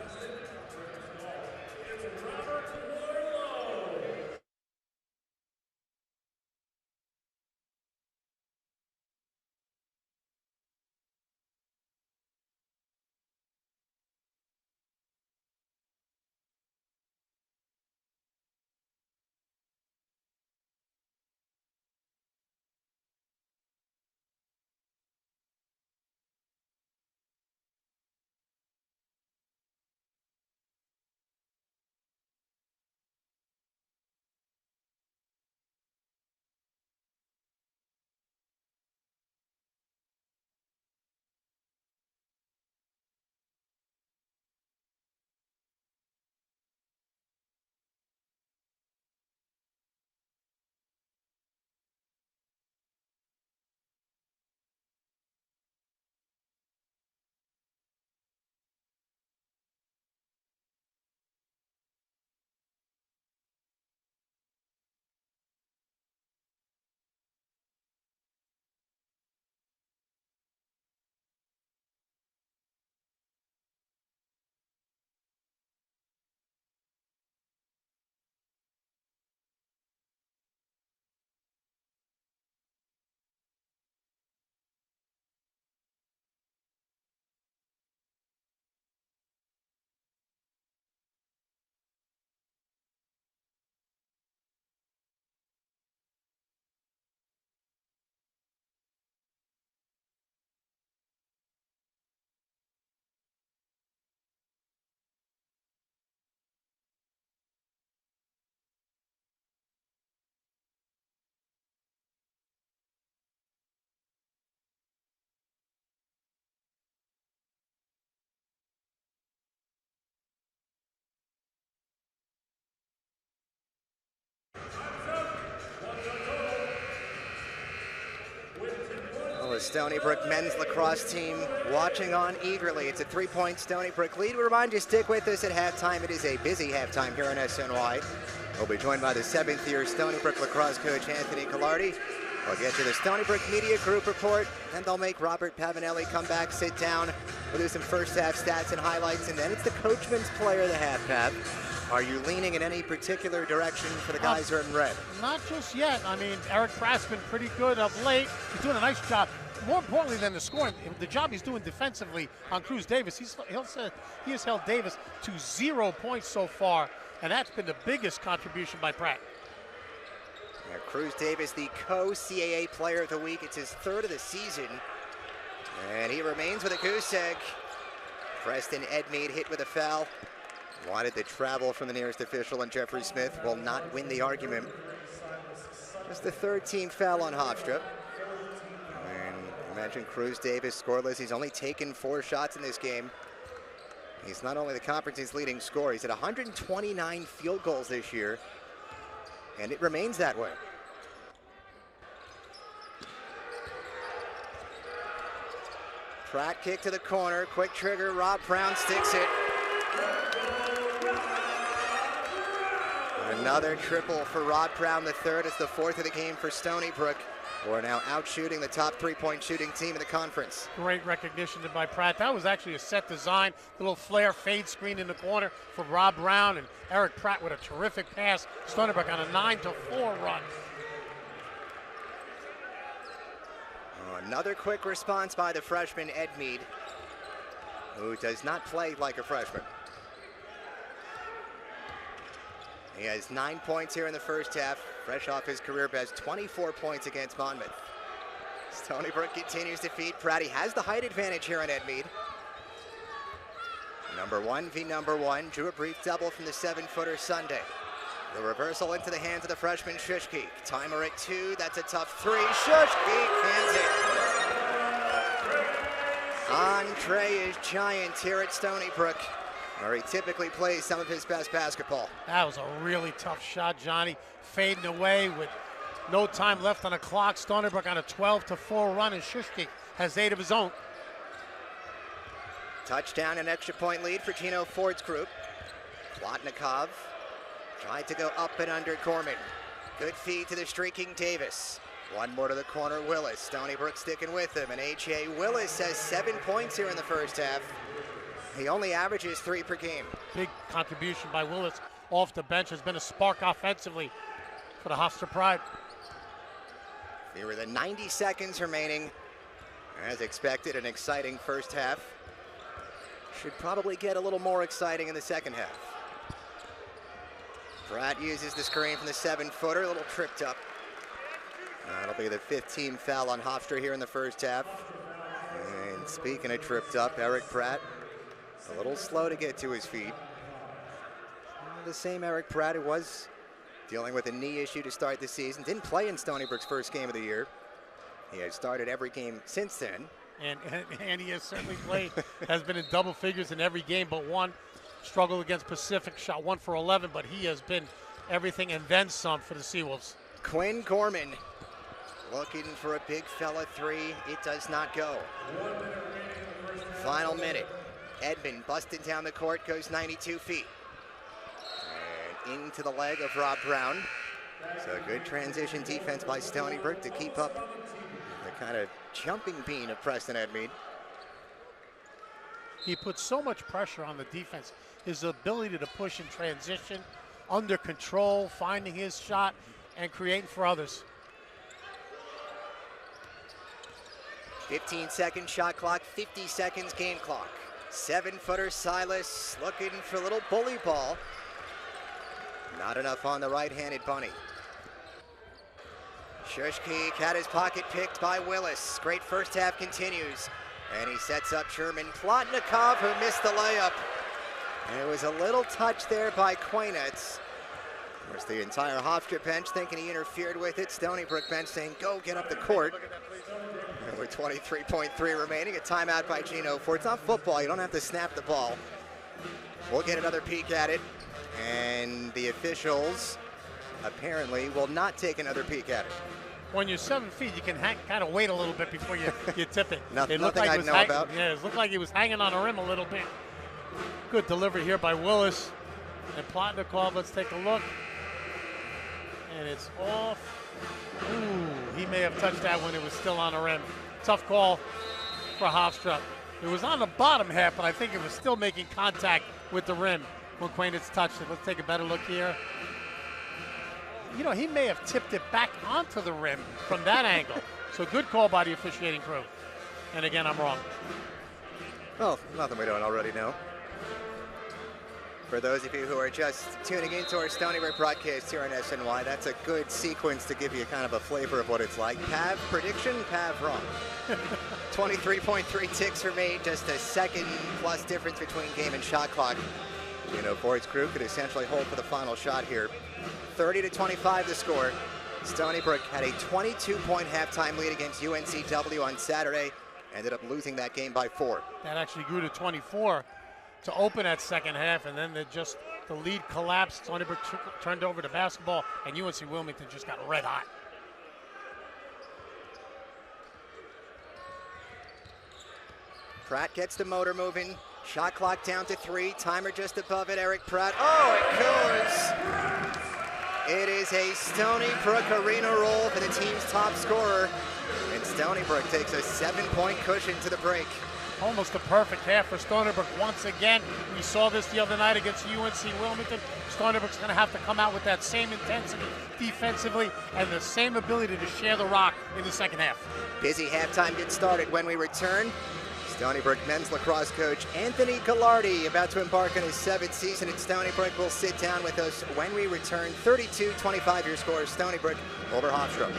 the Stony Brook men's lacrosse team watching on eagerly. It's a 3-point Stony Brook lead. We remind you, stick with us at halftime. It is a busy halftime here on SNY. We'll be joined by the 7th-year Stony Brook lacrosse coach, Anthony Collardi. We'll get to the Stony Brook Media Group report, and they'll make Robert Pavanelli come back, sit down. We'll do some first-half stats and highlights, and then it's the coachman's player of the half, Pav. Are you leaning in any particular direction for the guys who are in red? Not just yet. I mean, Eric Pratt's been pretty good of late. He's doing a nice job. More importantly than the scoring, the job he's doing defensively on Cruz Davis. He has held Davis to 0 points so far, and that's been the biggest contribution by Pratt. Yeah, Cruz Davis, the co-CAA Player of the Week. It's his 3rd of the season, and he remains with a goose egg. Preston Edmeade hit with a foul. Wanted the travel from the nearest official, and Jeffrey Smith will not win the argument. Just the 3rd team foul on Hofstra. And imagine Cruz Davis scoreless. He's only taken 4 shots in this game. He's not only the conference's leading scorer, he's at 129 field goals this year, and it remains that way. Pratt kick to the corner, quick trigger, Rob Brown sticks it. Another triple for Rod Brown, the 3rd. It's the 4th of the game for Stony Brook, who are now out shooting the top 3-point shooting team in the conference. Great recognition by Pratt. That was actually a set design. Little flare fade screen in the corner for Rob Brown, and Eric Pratt with a terrific pass. Stony Brook on a 9-4 run. Another quick response by the freshman Edmeade, who does not play like a freshman. He has 9 points here in the first half, fresh off his career best 24 points against Monmouth. Stony Brook continues to feed Pratt. He has the height advantage here on Edmeade. Number 1 v. number 1, drew a brief double from the 7-footer Sunday. The reversal into the hands of the freshman Shushki. Timer at 2, that's a tough 3. Shushki cans it. Entree is giant here at Stony Brook, where he typically plays some of his best basketball. That was a really tough shot, Johnny. Fading away with no time left on the clock. Stony Brook on a 12-4 run, and Shushki has 8 of his own. Touchdown and extra point lead for Gino Ford's group. Plotnikov tried to go up and under Gorman. Good feed to the streaking Davis. One more to the corner, Willis. Stony Brook sticking with him, and A.J. Willis has 7 points here in the first half. He only averages 3 per game. Big contribution by Willis off the bench. Has been a spark offensively for the Hofstra Pride. Fewer than 90 seconds remaining. As expected, an exciting first half. Should probably get a little more exciting in the second half. Pratt uses the screen from the 7-footer, a little tripped up. That'll be the 5th team foul on Hofstra here in the first half. And speaking of tripped up, Eric Pratt, a little slow to get to his feet. The same Eric Pratt who was dealing with a knee issue to start the season. Didn't play in Stony Brook's first game of the year. He has started every game since then. And he has certainly played, has been in double figures in every game but one. Struggled against Pacific, shot 1 for 11, but he has been everything and then some for the Seawolves. Quinn Gorman looking for a big fella 3. It does not go. Final minute. Edmond busted down the court, goes 92 feet. And into the leg of Rob Brown. So good transition defense by Stony Brook to keep up the kind of jumping bean of Preston Edmeade. He puts so much pressure on the defense. His ability to push in transition, under control, finding his shot, and creating for others. 15-second shot clock, 50 seconds game clock. 7-footer Silas looking for a little bully ball. Not enough on the right-handed bunny. Shushki had his pocket picked by Willis. Great first half continues. And he sets up Sherman Plotnikov, who missed the layup. And it was a little touch there by Quainetz. Of course, the entire Hofstra bench thinking he interfered with it. Stony Brook bench saying, go get up the court. And with 23.3 remaining, a timeout by Gino Ford. It's not football, you don't have to snap the ball. We'll get another peek at it. And the officials apparently will not take another peek at it. when you're 7 feet, you can kind of wait a little bit before you tip it. Nothing I know about. Yeah, it looked like he was hanging on the rim a little bit. Good delivery here by Willis. And Plotnikov, let's take a look. And it's off. Ooh, he may have touched that when it was still on the rim. Tough call for Hofstra. It was on the bottom half, but I think it was still making contact with the rim when Quainitz touched it. Let's take a better look here. You know, he may have tipped it back onto the rim from that angle. So good call by the officiating crew. And again, I'm wrong. Well, nothing we don't already know. For those of you who are just tuning into our Stony Brook broadcast here on SNY, that's a good sequence to give you kind of a flavor of what it's like. Pav prediction, Pav wrong. 23.3 ticks are made, just a second plus difference between game and shot clock. You know, Boyd's crew could essentially hold for the final shot here. 30-25 the score. Stony Brook had a 22-point halftime lead against UNCW on Saturday. Ended up losing that game by 4. That actually grew to 24 to open that second half, and then the lead collapsed. Stony Brook turned over to basketball, and UNC Wilmington just got red hot. Pratt gets the motor moving. Shot clock down to 3. Timer just above it. Eric Pratt. Oh, it goes. It is a Stony Brook arena roll for the team's top scorer. And Stony Brook takes a 7-point cushion to the break. Almost a perfect half for Stony Brook once again. We saw this the other night against UNC Wilmington. Stony Brook's going to have to come out with that same intensity defensively and the same ability to share the rock in the second half. Busy halftime gets started when we return. Stony Brook men's lacrosse coach Anthony Gallardi, about to embark on his 7th season at Stony Brook, will sit down with us when we return. 32-25 your score, Stony Brook over Hofstra.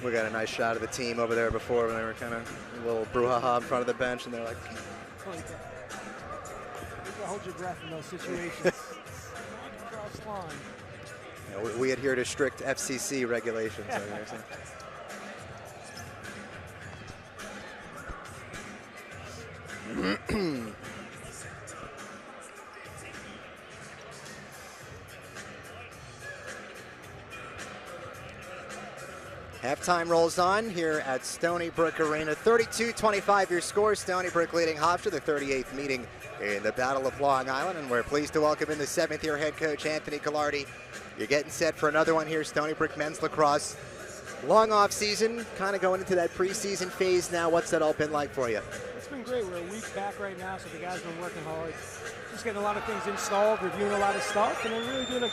We got a nice shot of the team over there before when they were kind of a little brouhaha in front of the bench, and they're like, you hold your breath in those situations. Cross line. You know, we adhere to strict FCC regulations. Halftime rolls on here at Stony Brook Arena. 32-25 your score. Stony Brook leading Hofstra, the 38th meeting in the Battle of Long Island. And we're pleased to welcome in the 7th-year head coach, Anthony Gallardi. You're getting set for another one here, Stony Brook men's lacrosse. Long off season, kind of going into that preseason phase now. What's that all been like for you? It's been great. We're a week back right now, so the guys have been working hard. Just getting a lot of things installed, reviewing a lot of stuff, and then really doing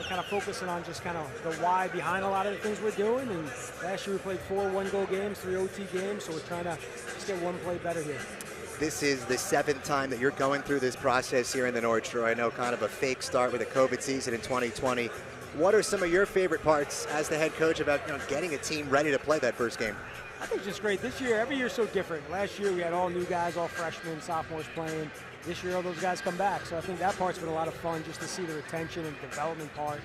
kind of focusing on just kind of the why behind a lot of the things we're doing. And last year we played 4 one-goal games, 3 OT games, so we're trying to just get one play better here. This is the 7th time that you're going through this process here in the North Shore. I know kind of a fake start with a COVID season in 2020. What are some of your favorite parts as the head coach about getting a team ready to play that first game? I think just great. This year, every year's so different. Last year we had all new guys, all freshmen, sophomores playing. This year all those guys come back. So I think that part's been a lot of fun just to see the retention and development part.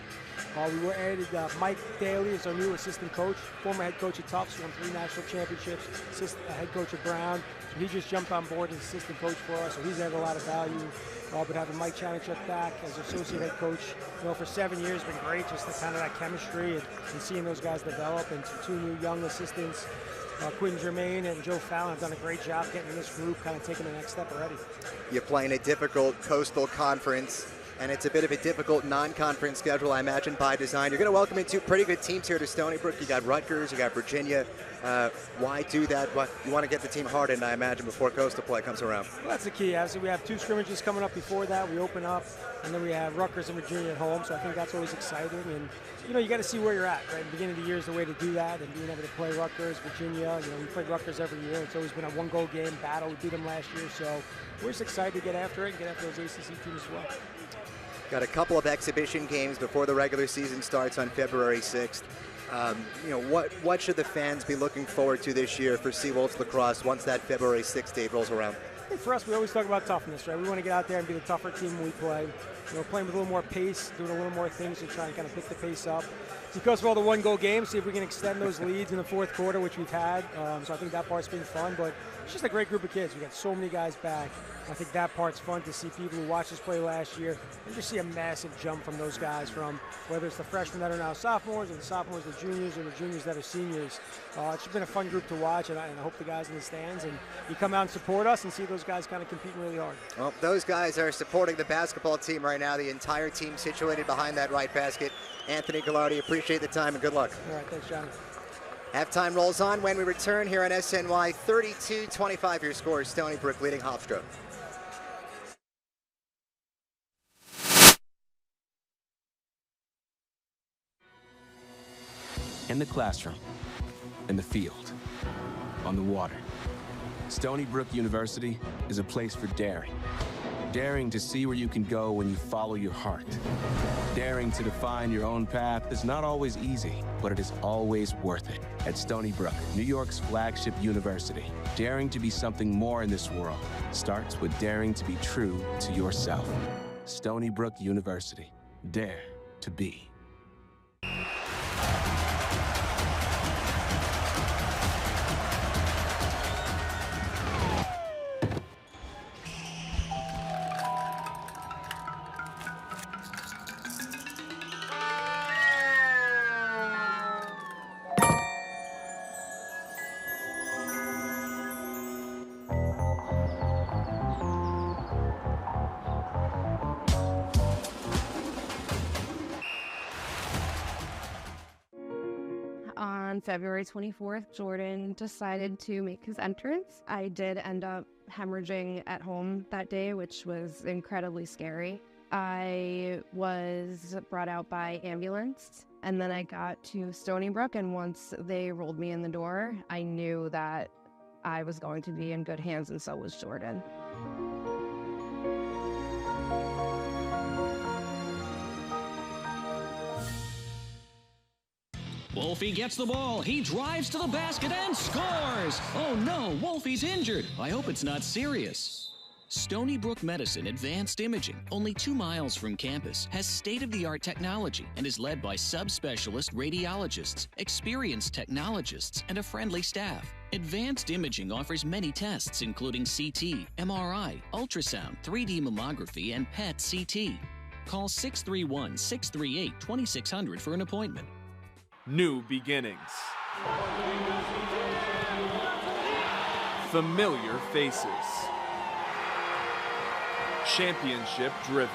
We were added Mike Daly as our new assistant coach, former head coach at Tufts, won 3 national championships, head coach at Brown. So he just jumped on board as assistant coach for us, so he's added a lot of value. But having Mike Chanachuk back as associate head coach, for 7 years has been great, just the kind of that chemistry and seeing those guys develop. And 2 new young assistants, Quinn Germain and Joe Fallon, have done a great job getting this group kind of taking the next step already. You're playing a difficult Coastal Conference, and it's a bit of a difficult non-conference schedule, I imagine, by design. You're going to welcome in 2 pretty good teams here to Stony Brook. You got Rutgers, you got Virginia. Why do that? You want to get the team hardened, I imagine, before Coastal play comes around. Well, that's the key. Obviously, we have 2 scrimmages coming up before that. We open up, and then we have Rutgers and Virginia at home, so I think that's always exciting. And, you got to see where you're at, right? The beginning of the year is the way to do that, and being able to play Rutgers, Virginia. We play Rutgers every year. It's always been a one-goal game battle. We beat them last year, so we're just excited to get after it and get after those ACC teams as well. Got a couple of exhibition games before the regular season starts on February 6th. What should the fans be looking forward to this year for Seawolves lacrosse once that February 6th date rolls around? I think for us, we always talk about toughness, right? We want to get out there and be the tougher team when we play. Playing with a little more pace, doing a little more things to try and kind of pick the pace up. Because of all the one-goal games, see if we can extend those leads in the 4th quarter, which we've had. So I think that part's been fun, but it's just a great group of kids. We got so many guys back. I think that part's fun to see people who watched us play last year and just see a massive jump from those guys, from whether it's the freshmen that are now sophomores, or the sophomores, the juniors, or the juniors that are seniors. It's just been a fun group to watch, and I hope the guys in the stands and you come out and support us and see those guys kind of competing really hard. Well, those guys are supporting the basketball team right now. The entire team situated behind that right basket. Anthony Gallardi, appreciate the time and good luck. All right, thanks, Johnny. Halftime rolls on when we return here on SNY. 32-25 your score. Stony Brook leading Hofstra. In the classroom, in the field, on the water. Stony Brook University is a place for daring. Daring to see where you can go when you follow your heart. Daring to define your own path is not always easy, but it is always worth it. At Stony Brook, New York's flagship university, daring to be something more in this world starts with daring to be true to yourself. Stony Brook University. Dare to be. On February 24th, Jordan decided to make his entrance. I did end up hemorrhaging at home that day, which was incredibly scary. I was brought out by ambulance, and then I got to Stony Brook, and once they rolled me in the door, I knew that I was going to be in good hands, and so was Jordan. Wolfie gets the ball. He drives to the basket and scores. Oh no, Wolfie's injured. I hope it's not serious. Stony Brook Medicine Advanced Imaging, only 2 miles from campus, has state-of-the-art technology and is led by subspecialist radiologists, experienced technologists, and a friendly staff. Advanced Imaging offers many tests including CT, MRI, ultrasound, 3D mammography, and PET CT. Call 631-638-2600 for an appointment. New beginnings. Familiar faces. Championship driven.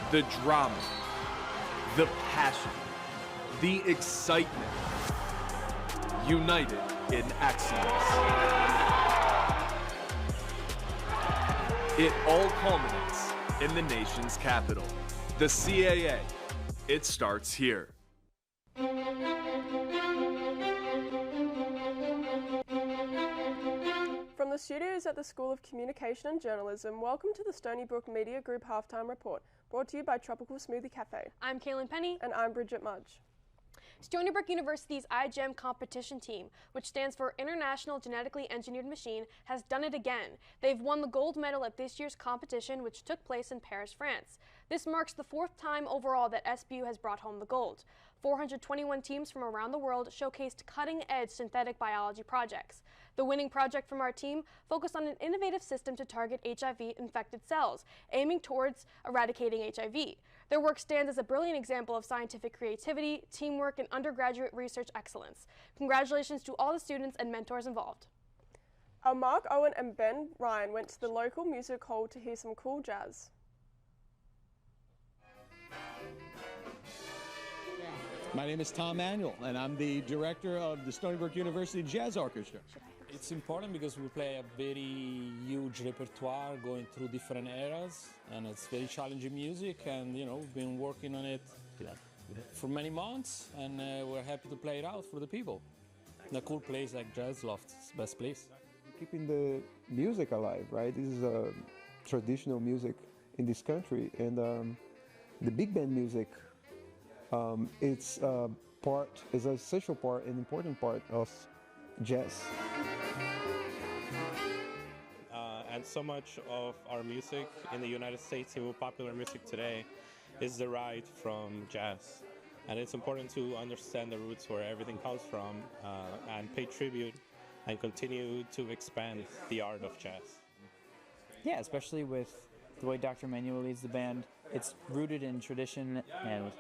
The drama. The passion. the excitement, united in excellence. It all culminates in the nation's capital, the CAA. It starts here. From the studios at the School of Communication and Journalism, welcome to the Stony Brook Media Group Halftime Report, brought to you by Tropical Smoothie Cafe. I'm Kaylin Penny. And I'm Bridget Mudge. Stony Brook University's iGEM competition team, which stands for International Genetically Engineered Machine, has done it again. They've won the gold medal at this year's competition, which took place in Paris, France. This marks the 4th time overall that SBU has brought home the gold. 421 teams from around the world showcased cutting-edge synthetic biology projects. The winning project from our team focused on an innovative system to target HIV-infected cells, aiming towards eradicating HIV. Their work stands as a brilliant example of scientific creativity, teamwork, and undergraduate research excellence. Congratulations to all the students and mentors involved. Mark, Owen, and Ben Ryan went to the local music hall to hear some cool jazz. My name is Tom Manuel, and I'm the director of the Stony Brook University Jazz Orchestra. It's important because we play a very huge repertoire going through different eras, and it's very challenging music, and we've been working on it for many months, and we're happy to play it out for the people. In a cool place like Jazz Loft, it's the best place. Keeping the music alive, right? This is a traditional music in this country, and the big band music, it's a essential part, an important part of jazz. And so much of our music in the United States, even popular music today, is derived from jazz. And it's important to understand the roots where everything comes from and pay tribute and continue to expand the art of jazz. Yeah, especially with the way Dr. Manuel leads the band. It's rooted in tradition, and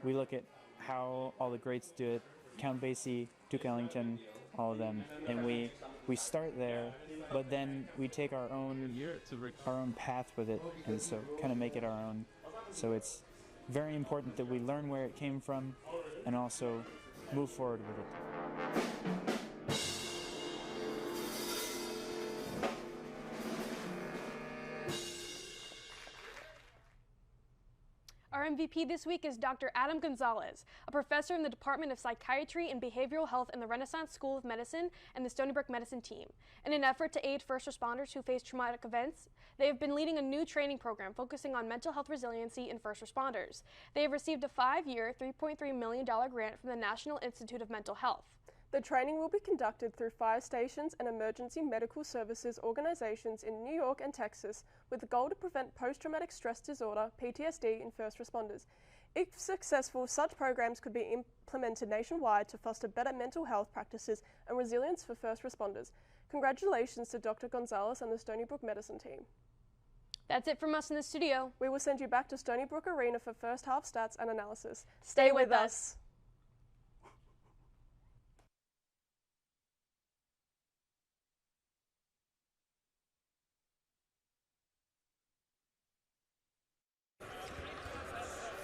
we look at how all the greats do it, Count Basie, Duke Ellington, all of them, and we start there, but then we take our own path with it, and so kind of make it our own. So it's very important that we learn where it came from and also move forward with it. Our MVP this week is Dr. Adam Gonzalez, a professor in the Department of Psychiatry and Behavioral Health in the Renaissance School of Medicine and the Stony Brook Medicine team. In an effort to aid first responders who face traumatic events, they have been leading a new training program focusing on mental health resiliency in first responders. They have received a 5-year, $3.3 million grant from the National Institute of Mental Health. The training will be conducted through fire stations and emergency medical services organizations in New York and Texas, with the goal to prevent post-traumatic stress disorder, PTSD, in first responders. If successful, such programs could be implemented nationwide to foster better mental health practices and resilience for first responders. Congratulations to Dr. Gonzalez and the Stony Brook Medicine team. That's it from us in the studio. We will send you back to Stony Brook Arena for first half stats and analysis. Stay with us.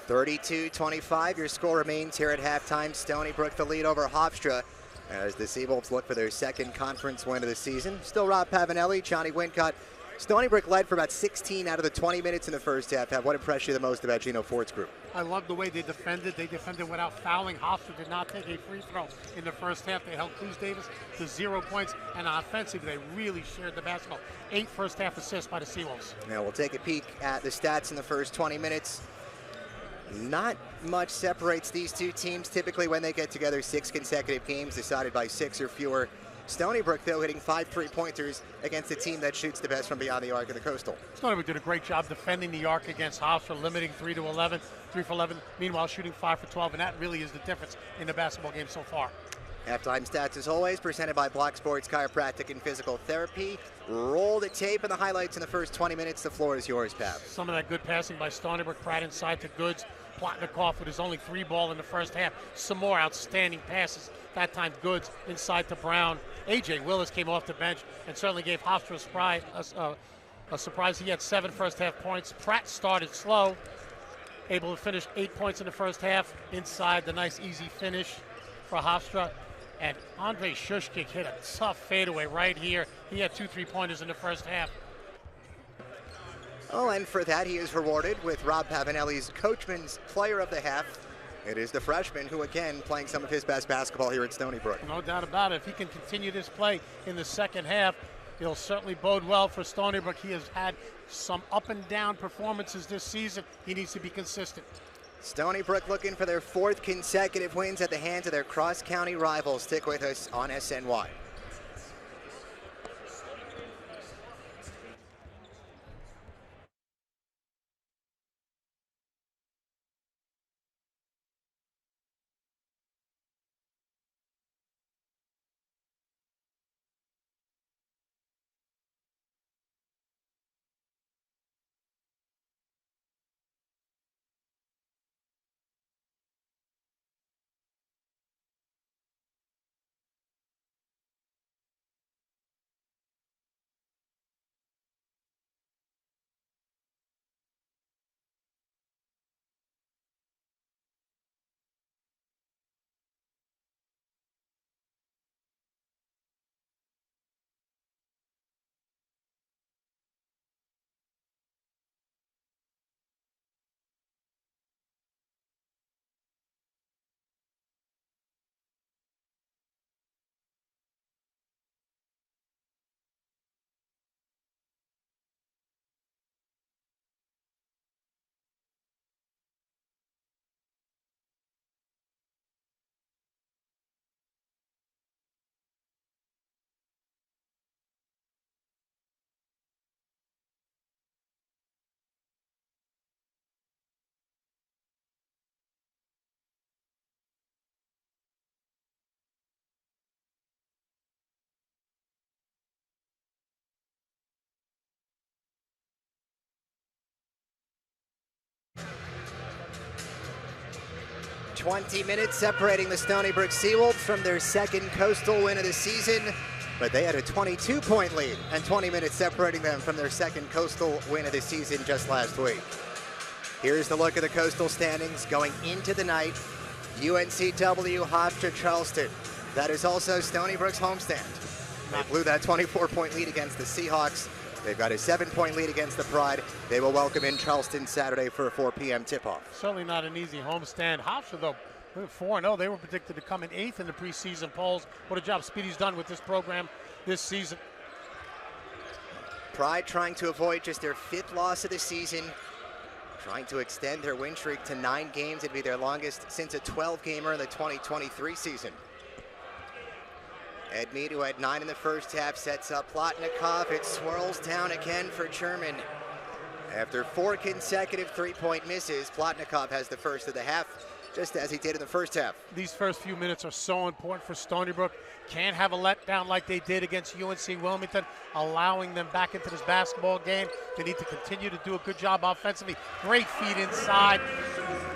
(32-25), your score remains here at halftime. Stony Brook the lead over Hofstra as the Seawolves look for their second conference win of the season. Still Rob Pavanelli, Johnny Wincott. Stony Brook led for about 16 out of the 20 minutes in the first half. What impressed you the most about Gino Ford's group? I love the way they defended. They defended without fouling. Hofstra did not take a free throw in the first half. They held Cruz Davis to 0 points, and offensively, they really shared the basketball. 8 first half assists by the Seawolves. Now we'll take a peek at the stats in the first 20 minutes. Not much separates these two teams. Typically when they get together, 6 consecutive games decided by 6 or fewer. Stony Brook, though, hitting 5 3-pointers against a team that shoots the best from beyond the arc of the Coastal. Stony Brook did a great job defending the arc against Hofstra, limiting 3 for 11, meanwhile shooting 5 for 12, and that really is the difference in the basketball game so far. Halftime stats, as always, presented by Block Sports Chiropractic and Physical Therapy. Roll the tape and the highlights in the first 20 minutes. The floor is yours, Pav. Some of that good passing by Stony Brook. Pratt inside to Goods. Plotnikov with his only 3 ball in the first half. Some more outstanding passes. That time Goods inside to Brown. A.J. Willis came off the bench and certainly gave Hofstra a surprise. He had 7 first half points. Pratt started slow. able to finish 8 points in the first half inside the nice easy finish for Hofstra. And Andrei Shushkik hit a tough fadeaway right here. He had 2 3-pointers in the first half. Oh, and for that he is rewarded with Rob Pavanelli's Coachman's Player of the Half. It is the freshman who, again, playing some of his best basketball here at Stony Brook. No doubt about it. If he can continue this play in the second half, it'll certainly bode well for Stony Brook. He has had some up and down performances this season. He needs to be consistent. Stony Brook looking for their 4th consecutive wins at the hands of their cross-county rivals. Stick with us on SNY. "20 minutes separating the Stony Brook Seawolves from their 2nd coastal win of the season, but they had a 22-point lead and 20 minutes separating them from their 2nd coastal win of the season just last week. Here's the look of the coastal standings going into the night. UNCW, Hofstra, Charleston. That is also Stony Brook's homestand. They blew that 24-point lead against the Seahawks. They've got a 7-point lead against the Pride. They will welcome in Charleston Saturday for a 4 p.m. tip-off. Certainly not an easy homestand. Hofstra, though, 4-0. They were predicted to come in 8th in the preseason polls. What a job Speedy's done with this program this season. Pride trying to avoid just their 5th loss of the season, trying to extend their win streak to 9 games. It'd be their longest since a 12-gamer in the 2023 season. Ed Mead, who had 9 in the first half, sets up Plotnikov. It swirls down again for German. After 4 consecutive 3-point misses, Plotnikov has the first of the half, just as he did in the first half. These first few minutes are so important for Stony Brook. Can't have a letdown like they did against UNC Wilmington, allowing them back into this basketball game. They need to continue to do a good job offensively. Great feed inside.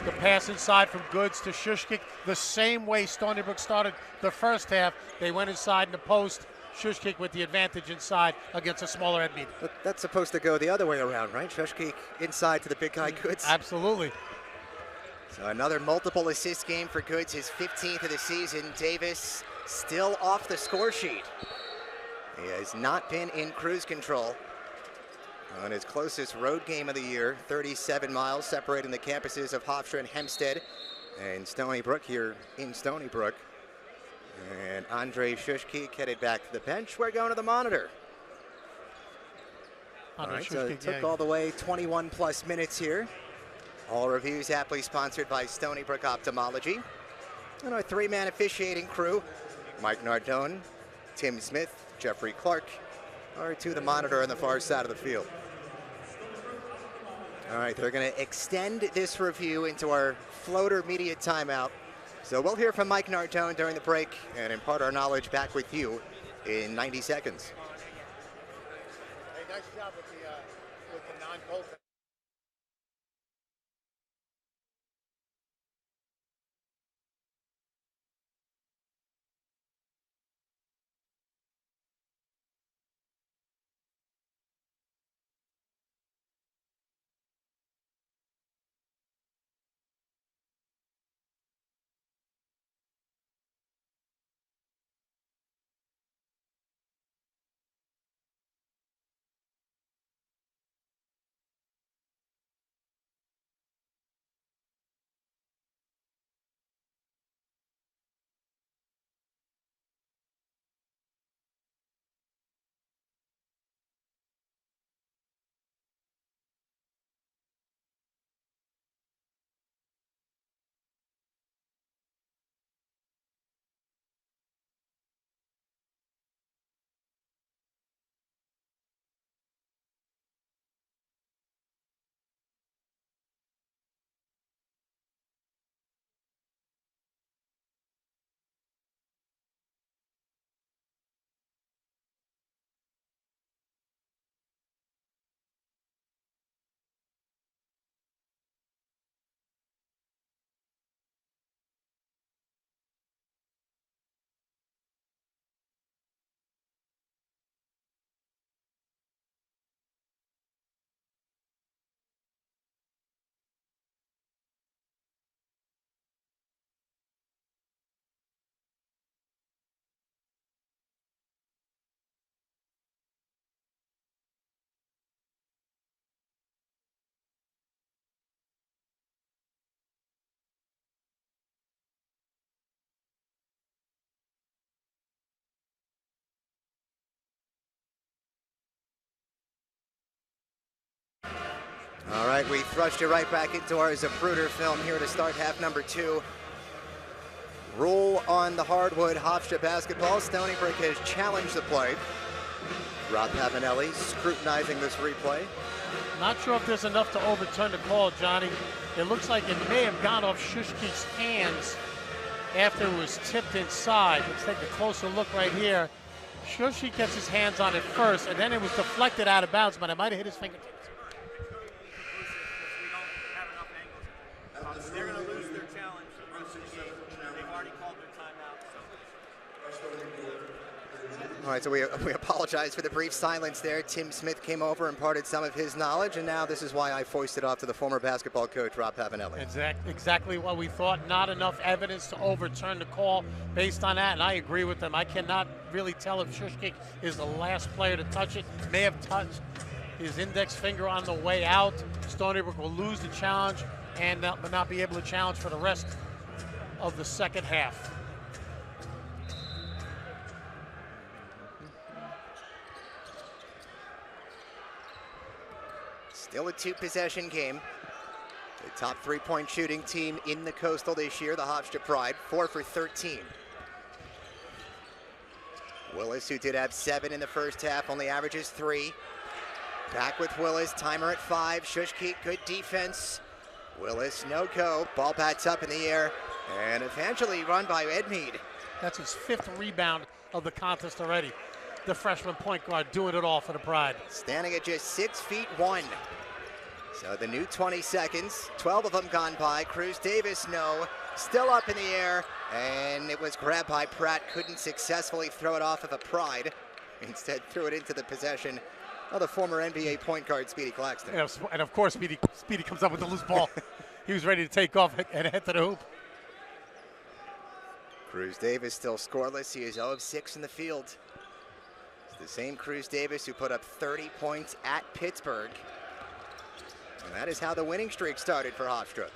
The pass inside from Goods to Shushkik. The same way Stony Brook started the first half. They went inside in the post. Shushkik with the advantage inside against a smaller Ed Mead. But that's supposed to go the other way around, right? Shushkik inside to the big guy Goods. Absolutely. So another multiple assist game for Goods, his 15th of the season. Davis still off the score sheet. He has not been in cruise control on his closest road game of the year, 37 miles separating the campuses of Hofstra and Hempstead and Stony Brook here in Stony Brook. And Andrei Shushkik headed back to the bench. We're going to the monitor. All right, so it took all the way 21 plus minutes here. All reviews aptly sponsored by Stony Brook Ophthalmology. And our 3-man officiating crew, Mike Nardone, Tim Smith, Jeffrey Clark, are to the monitor on the far side of the field. All right, they're going to extend this review into our floater media timeout. So we'll hear from Mike Nardone during the break and impart our knowledge back with you in 90 seconds. Hey, nice job with the non-goaltender. right, we thrust you right back into our Zapruder film here to start half number 2. Rule on the hardwood, Hofstra basketball. Stony Brook has challenged the play. Rob Pavanelli scrutinizing this replay. Not sure if there's enough to overturn the call, Johnny. It looks like it may have gone off Shushkik's hands after it was tipped inside. Let's take a closer look right here. Shushkik gets his hands on it first, and then it was deflected out of bounds, but it might have hit his fingertips. They're going to lose their challenge. They've already called their timeout. All right, so we apologize for the brief silence there. Tim Smith came over and imparted some of his knowledge, and now this is why I foisted off to the former basketball coach, Rob Pavanelli. Exactly what we thought. Not enough evidence to overturn the call based on that, and I agree with them. I cannot really tell if Shushkik is the last player to touch it. May have touched his index finger on the way out. Stony Brook will lose the challenge and not be able to challenge for the rest of the second half. Still a 2-possession game. The top 3-point shooting team in the Coastal this year, the Hofstra Pride, 4 for 13. Willis, who did have 7 in the first half, only averages 3. Back with Willis, timer at 5. Shushkik, good defense. Willis, no go. Ball bats up in the air, and eventually run by Edmead. That's his 5th rebound of the contest already. The freshman point guard doing it all for the Pride. Standing at just 6'1". So the new 20 seconds, 12 of them gone by. Cruz Davis, no. Still up in the air, and it was grabbed by Pratt. Couldn't successfully throw it off of a Pride. Instead, threw it into the possession of the former NBA point guard, Speedy Claxton. And of course, Speedy comes up with the loose ball. He was ready to take off and head to the hoop. Cruz Davis still scoreless. He is 0 of 6 in the field. It's the same Cruz Davis who put up 30 points at Pittsburgh. And that is how the winning streak started for Hofstra.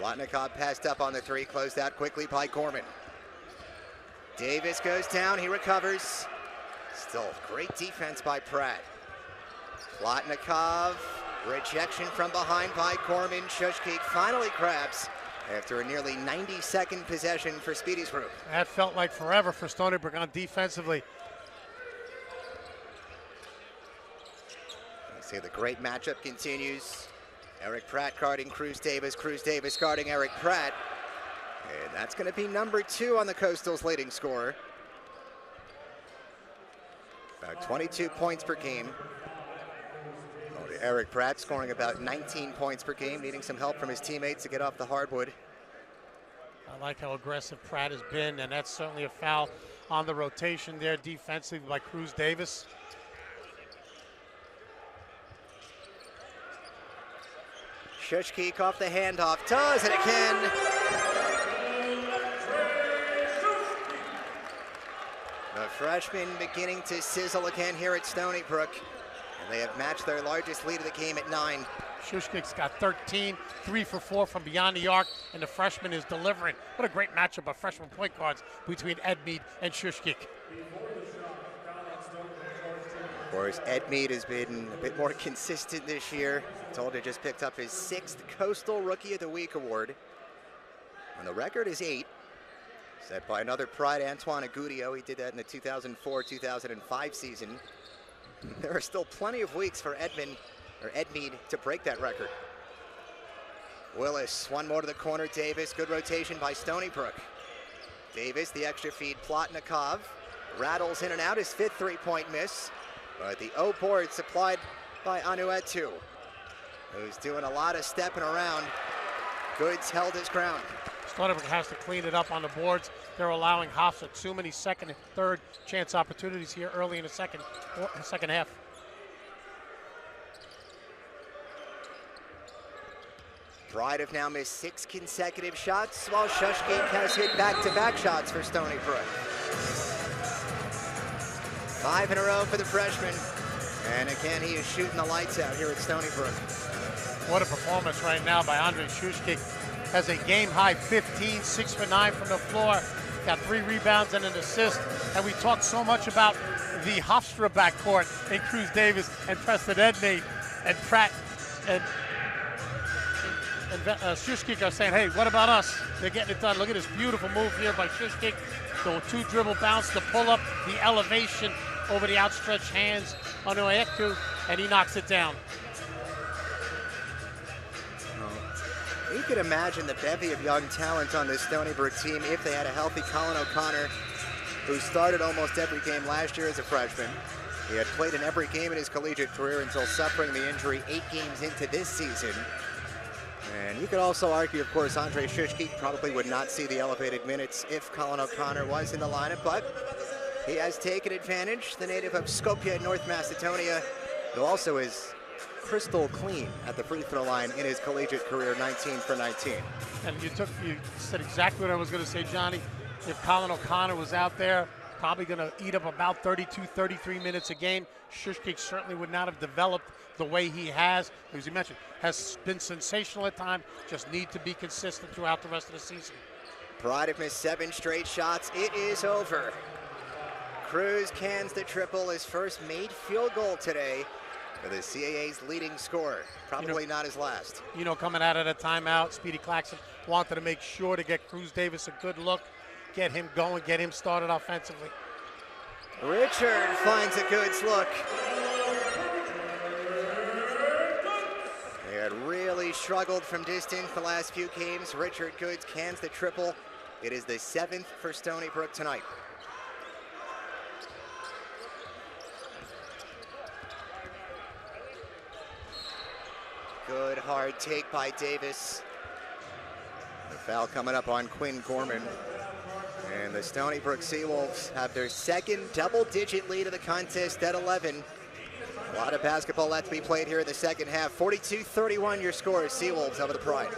Plotnikov passed up on the 3, closed out quickly by Gorman. Davis goes down, he recovers. Still great defense by Pratt. Plotnikov, rejection from behind by Gorman. Shushkik finally grabs after a nearly 90-second possession for Speedy's group. That felt like forever for Stony Brook on defensively. See, the great matchup continues. Eric Pratt guarding Cruz Davis guarding Eric Pratt. And that's going to be number 2 on the Coastal's leading scorer. About 22 points per game. Eric Pratt scoring about 19 points per game, needing some help from his teammates to get off the hardwood. I like how aggressive Pratt has been, and that's certainly a foul on the rotation there defensively by Cruz Davis. Shushkik off the handoff, does it again. The freshman beginning to sizzle again here at Stony Brook. And they have matched their largest lead of the game at 9. Shushkik's got 13, 3 for 4 from beyond the arc, and the freshman is delivering. What a great matchup of freshman point guards between Edmead and Shushkik. Of course, Edmead has been a bit more consistent this year. Told just picked up his 6th Coastal Rookie of the Week award. And the record is 8, set by another Pride, Antoine Agudio. He did that in the 2004-2005 season. There are still plenty of weeks for Edmead to break that record. Willis, one more to the corner. Davis, good rotation by Stony Brook. Davis, the extra feed, Plotnikov. Rattles in and out, his 5th 3-point miss. But the O board supplied by Anuetu, who's doing a lot of stepping around. Goods held his ground. Stony Brook has to clean it up on the boards. They're allowing Hofstra too many second and third chance opportunities here early in the second half. Pride have now missed 6 consecutive shots, while Shushkik has hit back-to-back shots for Stony Brook. 5 in a row for the freshman. And again, he is shooting the lights out here at Stony Brook. What a performance right now by Andre Shushkik. Has a game-high 15, 6 for 9 from the floor. Got 3 rebounds and an assist. And we talked so much about the Hofstra backcourt in Cruz Davis and Preston Edmead and Pratt and Shushkik are saying, hey, what about us? They're getting it done. Look at this beautiful move here by Shushkik. The 2-dribble bounce, the pull-up, the elevation over the outstretched hands on Oektu, and he knocks it down. You could imagine the bevy of young talent on this Stony Brook team if they had a healthy Colin O'Connor, who started almost every game last year as a freshman. He had played in every game in his collegiate career until suffering the injury 8 games into this season. And you could also argue, of course, Andre Shushkik probably would not see the elevated minutes if Colin O'Connor was in the lineup, but he has taken advantage. The native of Skopje, North Macedonia, who also is crystal clean at the free throw line in his collegiate career, 19 for 19. And you said exactly what I was going to say, Johnny. If Colin O'Connor was out there, probably going to eat up about 32, 33 minutes a game. Shushkik certainly would not have developed the way he has, as you mentioned, has been sensational at times, just need to be consistent throughout the rest of the season. Pride have missed 7 straight shots. It is over. Cruz cans the triple, his first made field goal today for the CAA's leading scorer. Probably not his last. Coming out of the timeout, Speedy Claxton wanted to make sure to get Cruz Davis a good look, get him going, get him started offensively. Richard finds a good look. They had really struggled from distance the last few games. Richard Goods cans the triple. It is the 7th for Stony Brook tonight. Good hard take by Davis. The foul coming up on Quinn Gorman. And the Stony Brook Seawolves have their second double-digit lead of the contest at 11. A lot of basketball left to be played here in the second half. 42-31 your score, Seawolves over the Pride.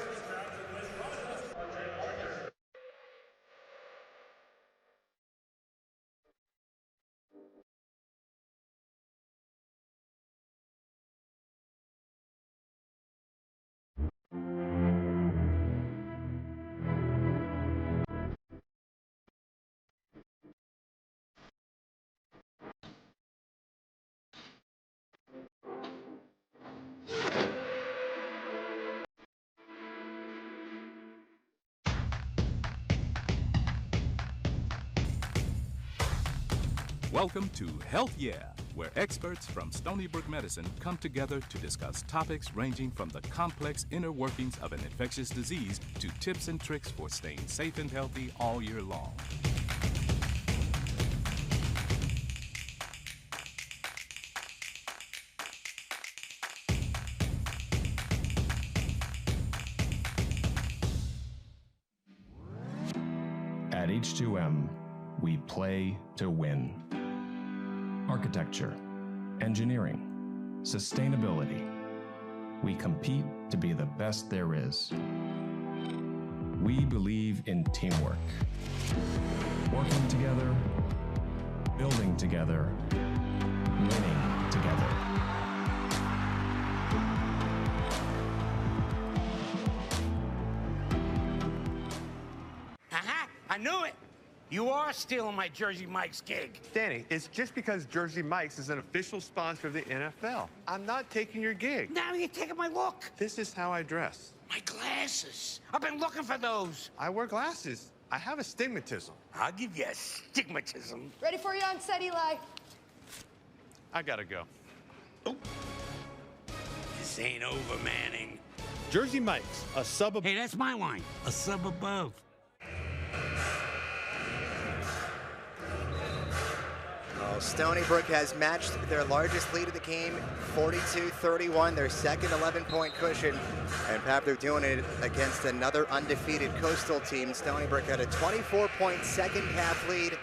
Welcome to Health Yeah, where experts from Stony Brook Medicine come together to discuss topics ranging from the complex inner workings of an infectious disease to tips and tricks for staying safe and healthy all year long. At H2M, we play to win. Architecture, engineering, sustainability. We compete to be the best there is. We believe in teamwork. Working together, building together, winning together. Aha! I knew it! You are stealing my Jersey Mike's gig. Danny, it's just because Jersey Mike's is an official sponsor of the NFL. I'm not taking your gig. Now you're taking my look. This is how I dress. My glasses. I've been looking for those. I wear glasses. I have astigmatism. I'll give you astigmatism. Ready for you on set, Eli. I gotta go. Oh. This ain't over, Manning. Jersey Mike's, a sub above. Hey, that's my line. A sub above. Well, Stony Brook has matched their largest lead of the game, 42-31, their second 11-point cushion. And Pap, they're doing it against another undefeated Coastal team. Stony Brook had a 24-point second half lead.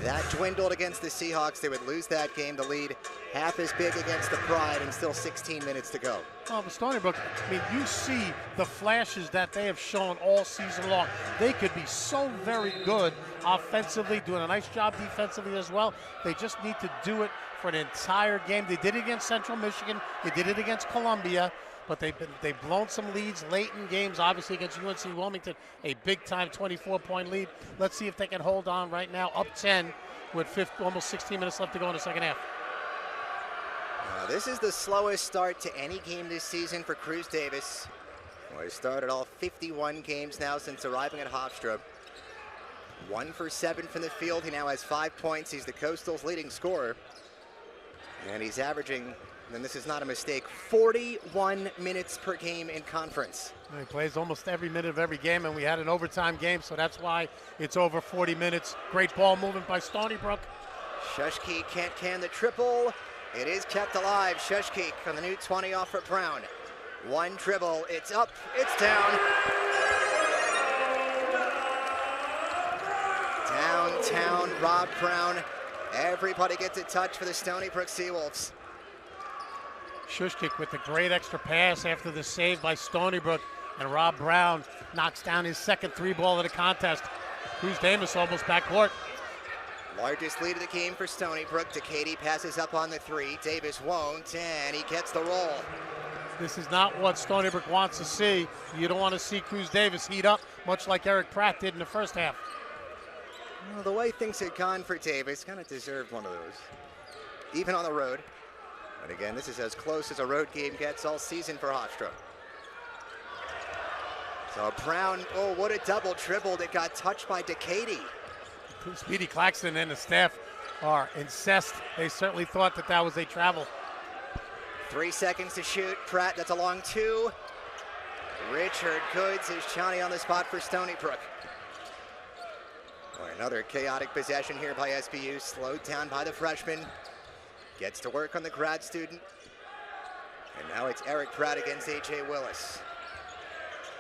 That dwindled against the Seahawks. They would lose that game. The lead half as big against the Pride and still 16 minutes to go. Well, the Stony Brook, I mean, you see the flashes that they have shown all season long. They could be so very good offensively, doing a nice job defensively as well. They just need to do it for an entire game. They did it against Central Michigan. They did it against Columbia. But they've blown some leads late in games, obviously against UNC Wilmington, a big-time 24-point lead. Let's see if they can hold on right now, up 10 with almost 16 minutes left to go in the second half. This is the slowest start to any game this season for Cruz Davis. Well, he started all 51 games now since arriving at Hofstra. 1 for 7 from the field. He now has 5 points. He's the Coastal's leading scorer. And he's averaging, and this is not a mistake, 41 minutes per game in conference. And he plays almost every minute of every game, and we had an overtime game, so that's why it's over 40 minutes. Great ball movement by Stony Brook. Shushkeek can't can the triple. It is kept alive. Shushkeek on the new 20 off for Brown. One dribble, it's up, it's down. Downtown, Rob Brown. Everybody gets a touch for the Stony Brook Seawolves. Shushkeek with the great extra pass after the save by Stony Brook, and Rob Brown knocks down his second 3-ball of the contest. Cruz Davis almost backcourt. Largest lead of the game for Stony Brook. DeCady passes up on the 3. Davis won't, and he gets the roll. This is not what Stony Brook wants to see. You don't want to see Cruz Davis heat up, much like Eric Pratt did in the first half. Well, the way things had gone for Davis, kind of deserved one of those, even on the road. But again, this is as close as a road game gets all season for Hofstra. So Brown, oh, what a double dribble that got touched by DeCady. Speedy Claxton and the staff are incensed. They certainly thought that that was a travel. 3 seconds to shoot. Pratt, that's a long 2. Richard Goods is Johnny on the spot for Stony Brook. Boy, another chaotic possession here by SBU, slowed down by the freshman. Gets to work on the grad student. And now it's Eric Pratt against A.J. Willis.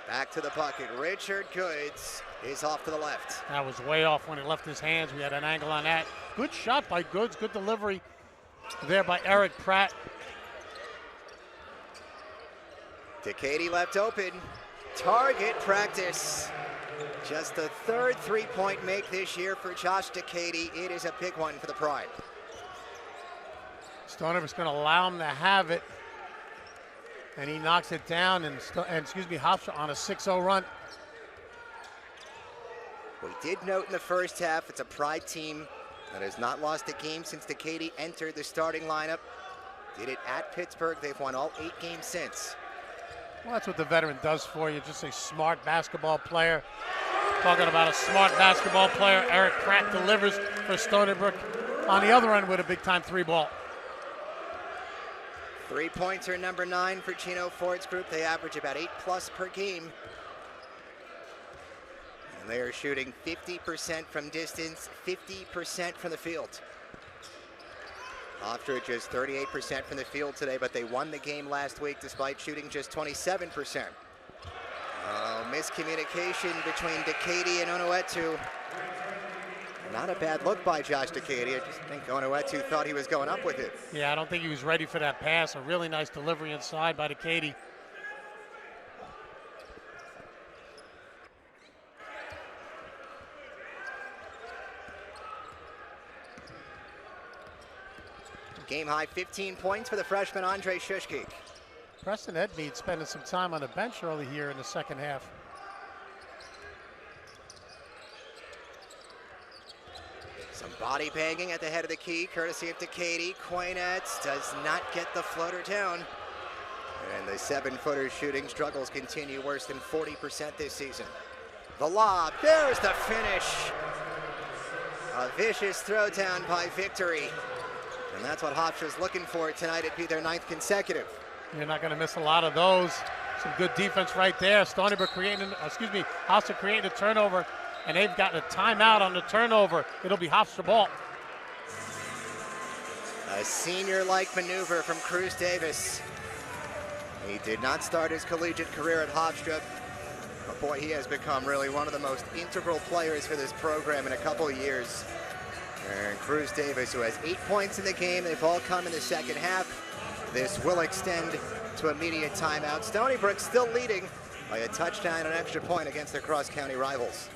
Back to the bucket. Richard Goods is off to the left. That was way off when he left his hands. We had an angle on that. Good shot by Goods. Good delivery there by Eric Pratt. DeCady left open. Target practice. Just the third 3-point make this year for Josh DeCady. It is a big one for the Pride. Stony Brook's going to allow him to have it. And he knocks it down, and Hofstra on a 6-0 run. We did note in the first half, it's a Pride team that has not lost a game since DeCady entered the starting lineup. Did it at Pittsburgh. They've won all 8 games since. Well, that's what the veteran does for you, just a smart basketball player. Talking about a smart basketball player, Eric Pratt delivers for Stony Brook on the other end with a big-time 3-ball. 3-pointer number 9 for Chino Ford's group. They average about 8+ per game. And they are shooting 50% from distance, 50% from the field. Hofstra just 38% from the field today, but they won the game last week despite shooting just 27%. Miscommunication between DeCady and Onuetu. Not a bad look by Josh DeCady. I just think Onuetu thought he was going up with it. Yeah, I don't think he was ready for that pass. A really nice delivery inside by DeCady. Game high 15 points for the freshman Andre Shushkeek. Preston Edmead spending some time on the bench early here in the second half. Some body banging at the head of the key, courtesy of DeCady. Quainetz does not get the floater down. And the 7-footer shooting struggles continue, worse than 40% this season. The lob, there's the finish. A vicious throwdown by Victory. And that's what Hofstra's looking for tonight. It'd be their 9th consecutive. You're not going to miss a lot of those. Some good defense right there. Stony Brook Hofstra creating a turnover, and they've gotten a timeout on the turnover. It'll be Hofstra ball. A senior-like maneuver from Cruz Davis. He did not start his collegiate career at Hofstra, but boy, he has become really one of the most integral players for this program in a couple of years. And Cruz Davis, who has 8 points in the game, they've all come in the second half. This will extend to immediate timeout. Stony Brook still leading by a touchdown and an extra point against their cross-county rivals.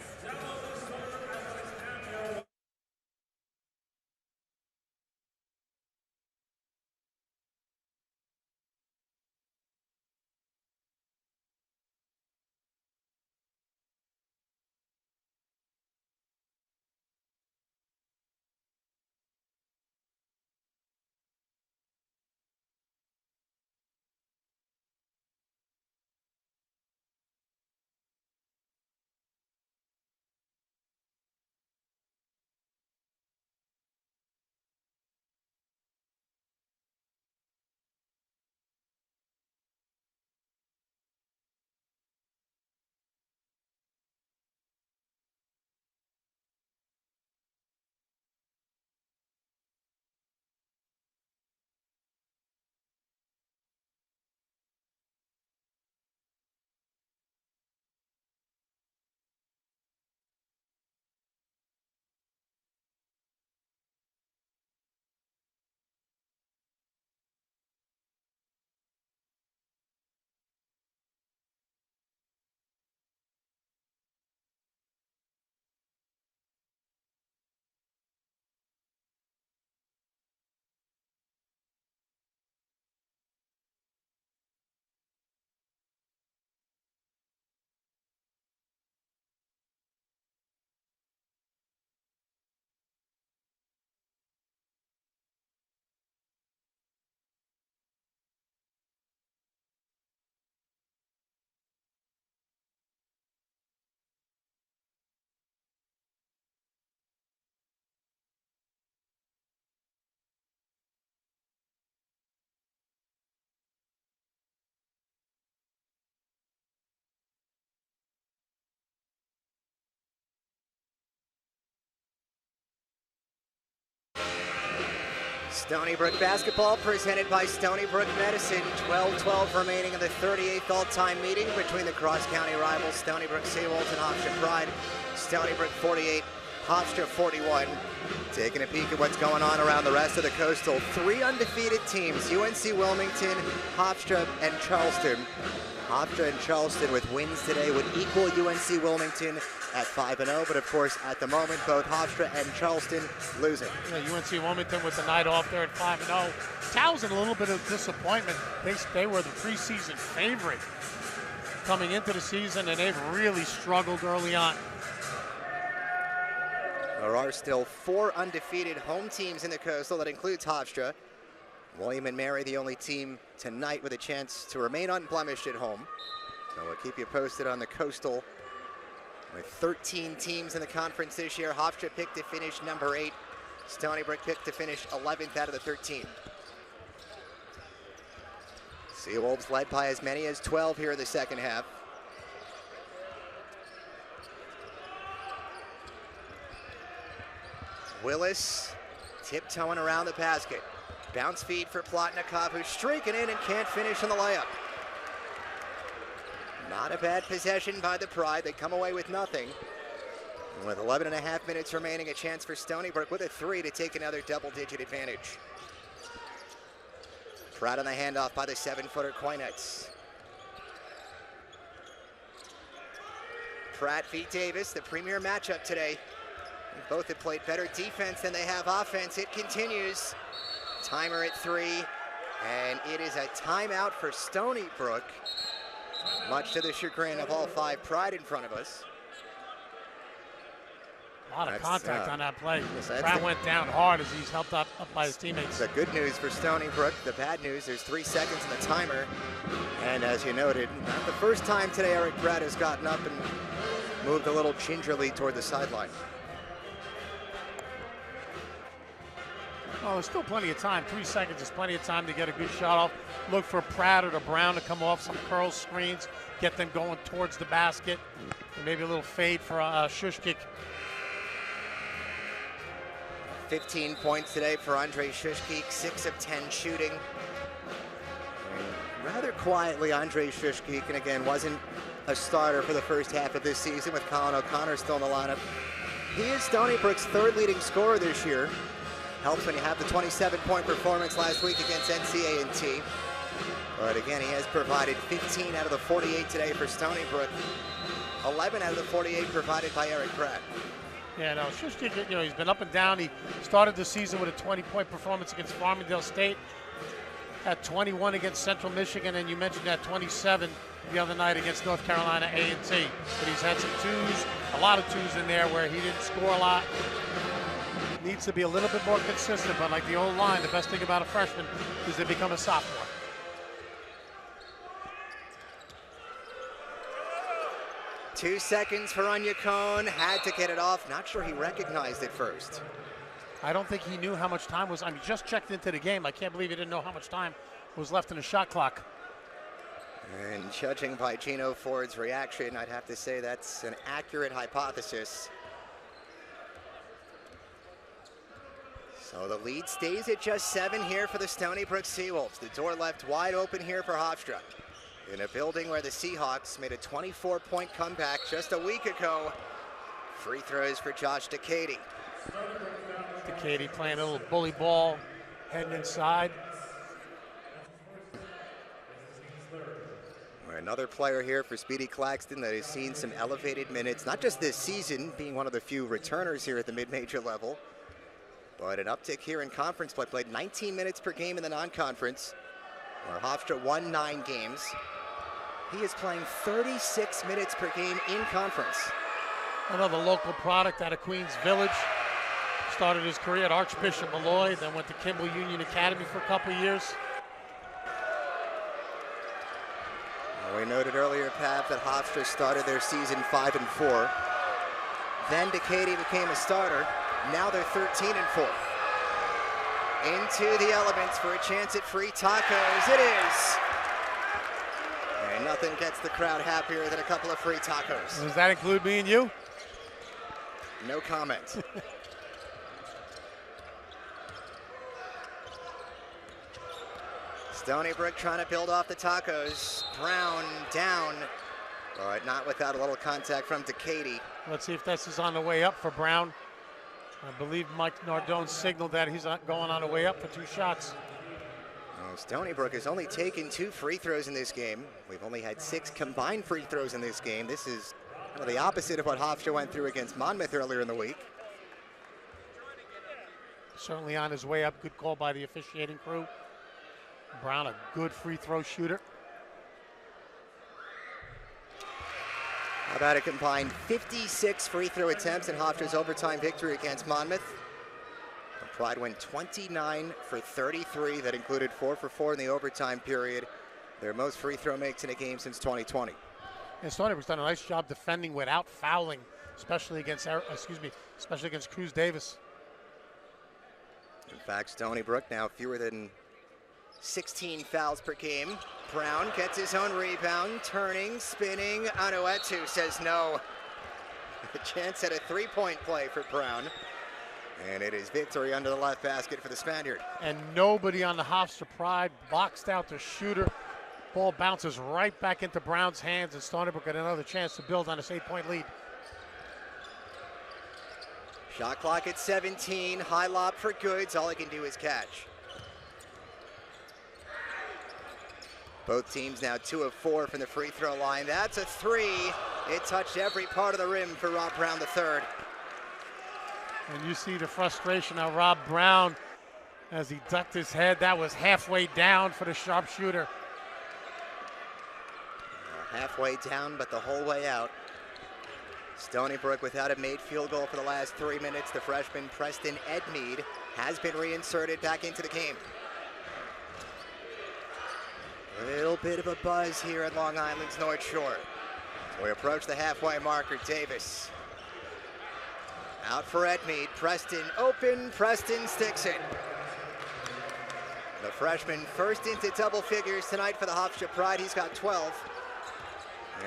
Stony Brook basketball presented by Stony Brook Medicine. 12-12 remaining in the 38th all-time meeting between the cross-county rivals Stony Brook Seawolves and Hofstra Pride. Stony Brook 48, Hofstra 41. Taking a peek at what's going on around the rest of the Coastal. 3 undefeated teams, UNC Wilmington, Hofstra, and Charleston. Hofstra and Charleston with wins today would equal UNC Wilmington at 5-0, but of course at the moment both Hofstra and Charleston losing. Yeah, UNC Wilmington with the night off there at 5-0. Towson, a little bit of disappointment. They were the preseason favorite coming into the season, and they've really struggled early on. There are still 4 undefeated home teams in the Coastal. That includes Hofstra. William and Mary, the only team tonight with a chance to remain unblemished at home. So we'll keep you posted on the Coastal. With 13 teams in the conference this year, Hofstra picked to finish number 8. Stony Brook picked to finish 11th out of the 13. Seawolves led by as many as 12 here in the second half. Willis tiptoeing around the basket. Bounce feed for Plotnikov, who's streaking in and can't finish on the layup. Not a bad possession by the Pride. They come away with nothing. And with 11.5 minutes remaining, a chance for Stony Brook with a 3 to take another double-digit advantage. Pratt on the handoff by the 7-footer Coinets. Pratt v. Davis, the premier matchup today. Both have played better defense than they have offense. It continues. Timer at 3, and it is a timeout for Stony Brook, much to the chagrin of all 5 Pride in front of us. A lot of contact on that play. Pratt went down hard as he's helped up by his teammates. The good news for Stony Brook, the bad news, there's 3 seconds in the timer. And as you noted, not the first time today Eric Pratt has gotten up and moved a little gingerly toward the sideline. Oh, there's still plenty of time. 3 seconds is plenty of time to get a good shot off. Look for Pratt or to Brown to come off some curl screens, get them going towards the basket. And maybe a little fade for Shushkik. 15 points today for Andre Shushkik, 6 of 10 shooting. And rather quietly, Andre Shushkik, and again, wasn't a starter for the first half of this season with Colin O'Connor still in the lineup. He is Stony Brook's 3rd leading scorer this year. Helps when you have the 27-point performance last week against NCA&T. But again, he has provided 15 out of the 48 today for Stony Brook. 11 out of the 48 provided by Eric Pratt. Yeah, no, Shushkik, he's been up and down. He started the season with a 20-point performance against Farmingdale State. Had 21 against Central Michigan, and you mentioned that 27 the other night against North Carolina A&T. But he's had some twos, a lot of twos in there where he didn't score a lot. Needs to be a little bit more consistent, but like the old line, the best thing about a freshman is they become a sophomore. Two seconds for Onyekon, had to get it off. Not sure he recognized it first. I don't think he knew how much time was. I mean, just checked into the game. I can't believe he didn't know how much time was left in the shot clock. And judging by Gino Ford's reaction, I'd have to say that's an accurate hypothesis. So the lead stays at just 7 here for the Stony Brook Seawolves. The door left wide open here for Hofstra. In a building where the Seahawks made a 24-point comeback just a week ago. Free throws for Josh DeCady. DeCady playing a little bully ball, heading inside. Another player here for Speedy Claxton that has seen some elevated minutes, not just this season, being one of the few returners here at the mid-major level, but an uptick here in conference play. Played 19 minutes per game in the non-conference, where Hofstra won 9 games. He is playing 36 minutes per game in conference. Another local product out of Queens Village. Started his career at Archbishop Malloy, then went to Kimball Union Academy for a couple of years. We noted earlier, Pav, that Hofstra started their season 5-4. Then DeCady became a starter. Now they're 13-4. Into the elements for a chance at free tacos. It is. And nothing gets the crowd happier than a couple of free tacos. Does that include me and you? No comment. Stony Brook trying to build off the tacos. Brown down, but not without a little contact from DeCady. Let's see if this is on the way up for Brown. I believe Mike Nardone signaled that he's going on the way up for 2 shots. Stony Brook has only taken 2 free throws in this game. We've only had 6 combined free throws in this game. This is kind of the opposite of what Hofstra went through against Monmouth earlier in the week. Certainly on his way up. Good call by the officiating crew. Brown, a good free throw shooter. How about a combined 56 free throw attempts in Hofstra's overtime victory against Monmouth? The Pride went 29 for 33. That included 4 for 4 in the overtime period. Their most free throw makes in a game since 2020. And Stony Brook's done a nice job defending without fouling, especially against Cruz Davis. In fact, Stony Brook now fewer than 16 fouls per game. Brown gets his own rebound, turning, spinning. Anuetu says no. A chance at a 3-point play for Brown. And it is victory under the left basket for the Spaniard. And nobody on the Hofstra Pride boxed out the shooter. Ball bounces right back into Brown's hands, and Stony Brook got another chance to build on this 8-point lead. Shot clock at 17. High lob for Goods. All he can do is catch. Both teams now 2 of 4 from the free throw line. That's a 3. It touched every part of the rim for Rob Brown III. And you see the frustration of Rob Brown as he ducked his head. That was halfway down for the sharpshooter. Halfway down, but the whole way out. Stony Brook without a made field goal for the last 3 minutes. The freshman Preston Edmead has been reinserted back into the game. A little bit of a buzz here at Long Island's North Shore. So we approach the halfway marker. Davis out for Edmead. Preston open. Preston sticks it. The freshman first into double figures tonight for the Hofstra Pride. He's got 12.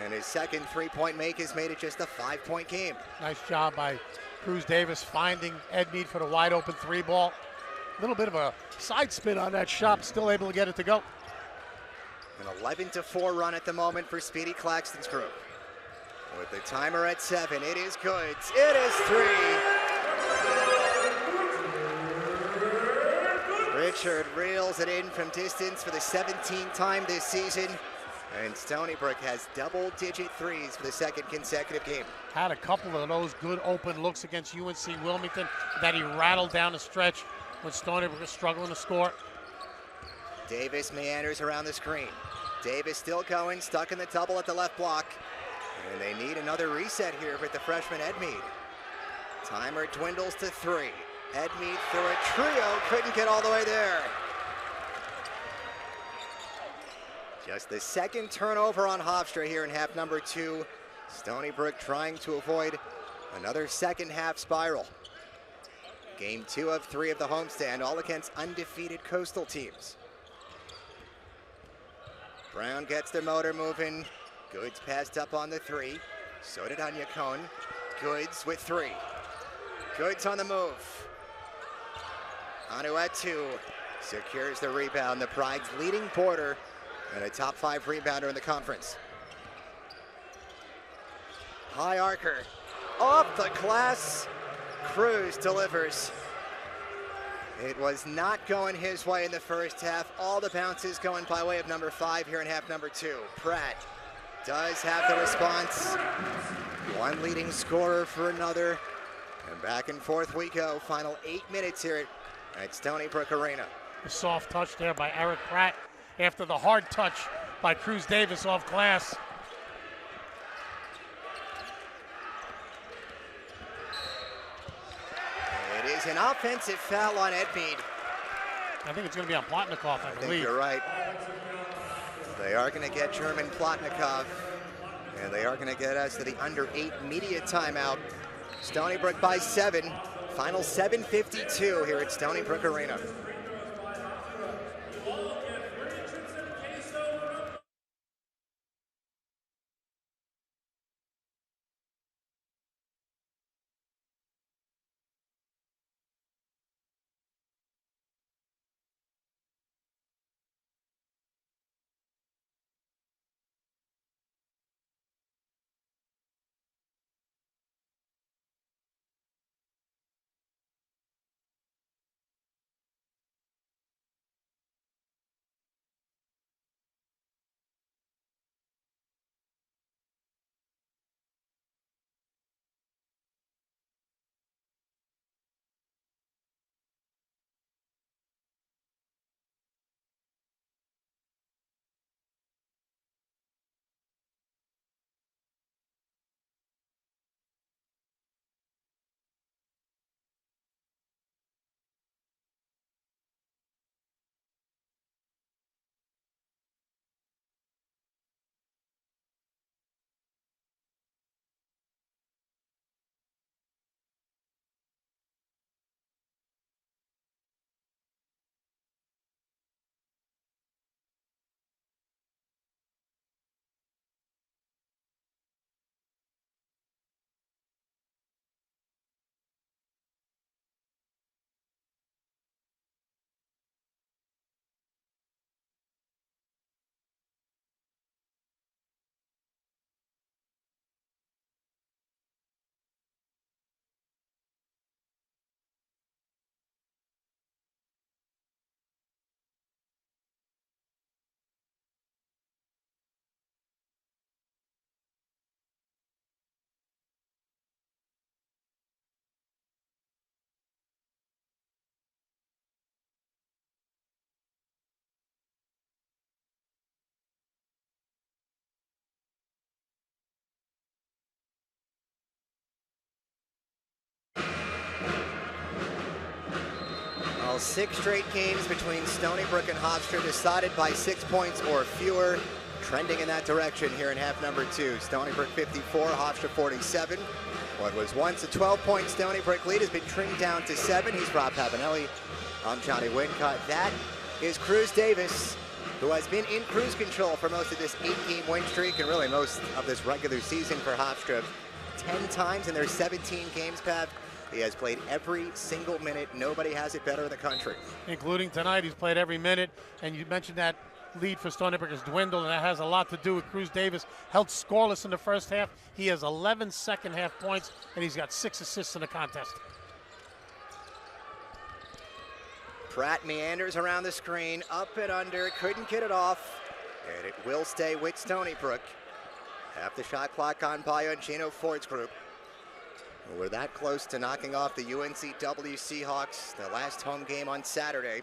And his second 3-point make has made it just a 5-point game. Nice job by Cruz Davis finding Edmead for the wide open 3 ball. A little bit of a side spin on that shot, still able to get it to go. An 11-4 run at the moment for Speedy Claxton's group. With the timer at 7, it is Goods. It is 3. Richard reels it in from distance for the 17th time this season. And Stony Brook has double-digit threes for the second consecutive game. Had a couple of those good open looks against UNC Wilmington that he rattled down the stretch when Stony Brook was struggling to score. Davis meanders around the screen. Davis still going, stuck in the double at the left block. And they need another reset here with the freshman Edmead. Timer dwindles to 3. Edmead through a trio, couldn't get all the way there. Just the second turnover on Hofstra here in half number 2. Stony Brook trying to avoid another second half spiral. Game 2 of 3 of the homestand, all against undefeated coastal teams. Brown gets their motor moving. Goods passed up on the 3. So did Anyakone. Goods with 3. Goods on the move. Anuetu secures the rebound. The Pride's leading boarder and a top 5 rebounder in the conference. High archer, off the glass. Cruz delivers. It was not going his way in the first half. All the bounces going by way of number 5 here in half number 2. Pratt does have the response. One leading scorer for another. And back and forth we go. Final 8 minutes here at Stony Brook Arena. A soft touch there by Eric Pratt after the hard touch by Cruz Davis off glass. It is an offensive foul on Edmead. I think it's going to be on Plotnikov, I believe. think you're right. They are going to get German Plotnikov, and they are going to get us to the under 8 media timeout. Stony Brook by 7. Final 7:52 here at Stony Brook Arena. 6 straight games between Stony Brook and Hofstra decided by 6 points or fewer. Trending in that direction here in half number 2. Stony Brook 54, Hofstra 47. What was once a 12-point Stony Brook lead has been trimmed down to 7. He's Rob Pavanelli. I'm Johnny Wincott. That is Cruz Davis, who has been in cruise control for most of this 8-game win streak and really most of this regular season for Hofstra. 10 times in their 17 games, Pav. He has played every single minute. Nobody has it better in the country. Including tonight, he's played every minute. And you mentioned that lead for Stony Brook has dwindled, and that has a lot to do with Cruz Davis. Held scoreless in the first half. He has 11 second half points, and he's got 6 assists in the contest. Pratt meanders around the screen, up and under, couldn't get it off, and it will stay with Stony Brook. Half the shot clock on by on Gino Ford's group. We're that close to knocking off the UNCW Seahawks, the last home game on Saturday.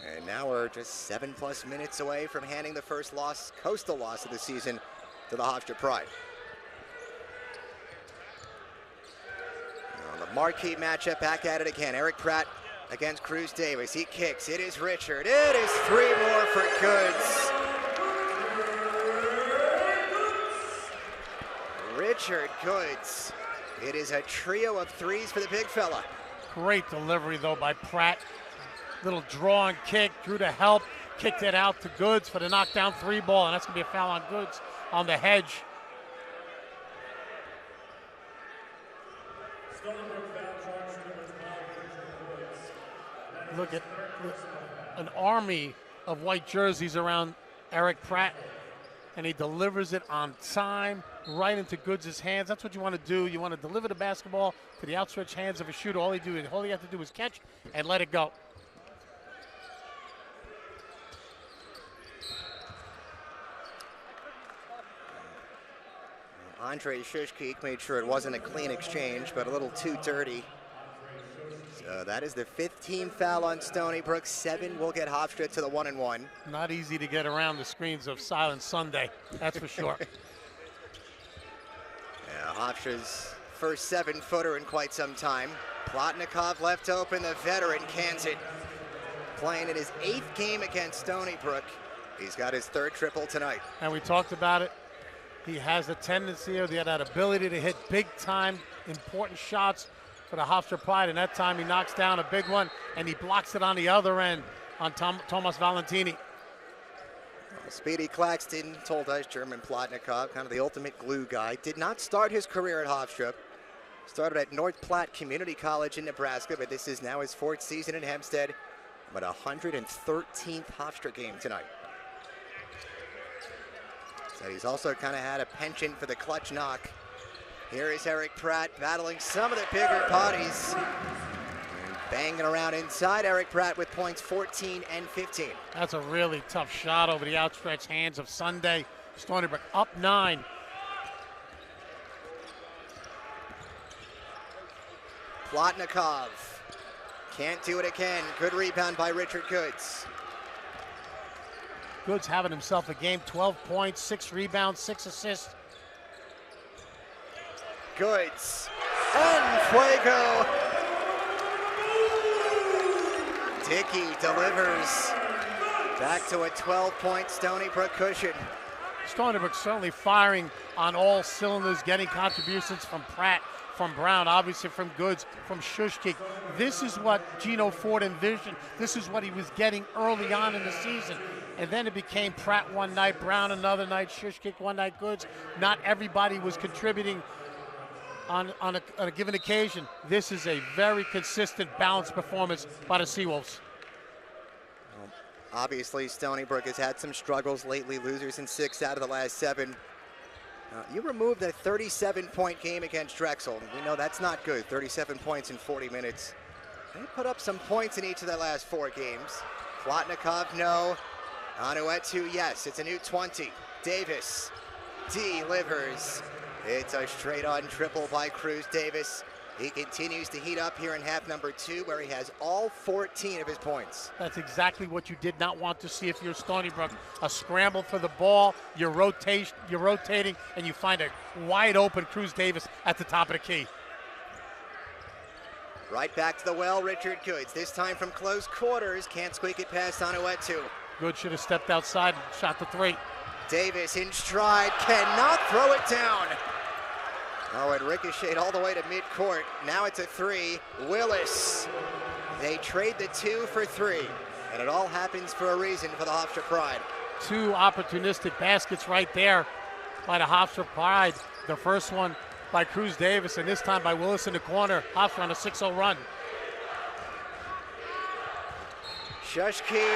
And now we're just 7+ minutes away from handing the first loss, coastal loss of the season, to the Hofstra Pride. Now the marquee matchup, back at it again. Eric Pratt against Cruz Davis. He kicks. It is Richard. It is 3 more for Goods. Richard Goods. It is a trio of 3s for the big fella. Great delivery, though, by Pratt. Little draw and kick, drew to help, kicked it out to Goods for the knockdown 3 ball, and that's going to be a foul on Goods on the hedge. Look at an army of white jerseys around Eric Pratt, and he delivers it on time right into Goods' hands. That's what you want to do. You want to deliver the basketball to the outstretched hands of a shooter. All you have to do is catch and let it go. Andre Shushkik made sure it wasn't a clean exchange, but a little too dirty. So that is the 5th team foul on Stony Brook. 7 will get Hofstra to the 1-1. Not easy to get around the screens of Silent Sunday, that's for sure. Yeah, Hofstra's first 7-footer in quite some time. Plotnikov left open, the veteran cans it. Playing in his 8th game against Stony Brook. He's got his 3rd triple tonight. And we talked about it. He has a tendency, or that ability to hit big-time, important shots for the Hofstra Pride, and that time he knocks down a big one, and he blocks it on the other end on Tomas Valentini. Speedy Claxton told us German Plotnikov, kind of the ultimate glue guy, did not start his career at Hofstra. Started at North Platte Community College in Nebraska, but this is now his 4th season in Hempstead. But 113th Hofstra game tonight. So he's also kind of had a penchant for the clutch knock. Here is Eric Pratt battling some of the bigger bodies. And banging around inside Eric Pratt with points 14 and 15. That's a really tough shot over the outstretched hands of Sunday. Stony Brook up 9. Plotnikov can't do it again. Good rebound by Richard Goods. Goods having himself a game, 12 points, 6 rebounds, 6 assists. Goods and Fuego. Dickey delivers back to a 12-point Stony Brook cushion. Stony Brook certainly firing on all cylinders, getting contributions from Pratt, from Brown, obviously from Goods, from Shushkik. This is what Gino Ford envisioned. This is what he was getting early on in the season. And then it became Pratt one night, Brown another night, Shushkik one night, Goods. Not everybody was contributing on a given occasion. This is a very consistent, balanced performance by the Seawolves. Well, obviously, Stony Brook has had some struggles lately, losers in 6 out of the last 7. You removed a 37-point game against Drexel. We know that's not good, 37 points in 40 minutes. They put up some points in each of their last 4 games. Plotnikov, no. Anuetu, yes, it's a new 20. Davis delivers. It's a straight-on triple by Cruz Davis. He continues to heat up here in half number 2, where he has all 14 of his points. That's exactly what you did not want to see if you're Stony Brook. A scramble for the ball, you're rotating, and you find a wide-open Cruz Davis at the top of the key. Right back to the well, Richard Goods. This time from close quarters. Can't squeak it past Onuetu. Good should have stepped outside and shot the three. Davis in stride, cannot throw it down. Oh, it ricocheted all the way to midcourt. Now it's a three. Willis. They trade the 2 for 3. And it all happens for a reason for the Hofstra Pride. 2 opportunistic baskets right there by the Hofstra Pride. The first one by Cruz Davis, and this time by Willis in the corner. Hofstra on a 6-0 run. Shushki,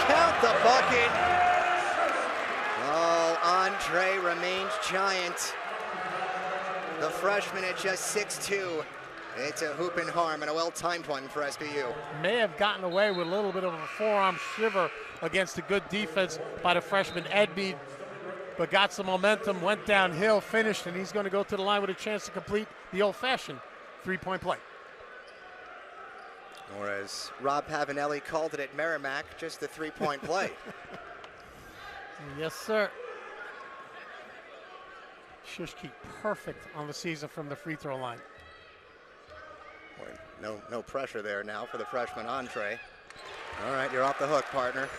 count the bucket. Oh, Andre remains giant. The freshman at just 6'2". It's a hoop and harm, and a well-timed one for SBU. May have gotten away with a little bit of a forearm shiver against a good defense by the freshman Edmead, but got some momentum, went downhill, finished, and he's going to go to the line with a chance to complete the old-fashioned three-point play. Or as Rob Pavanelli called it at Merrimack, just the three-point play. Yes, sir. Shushki perfect on the season from the free throw line. Boy, no pressure there now for the freshman Andre. All right, you're off the hook, partner.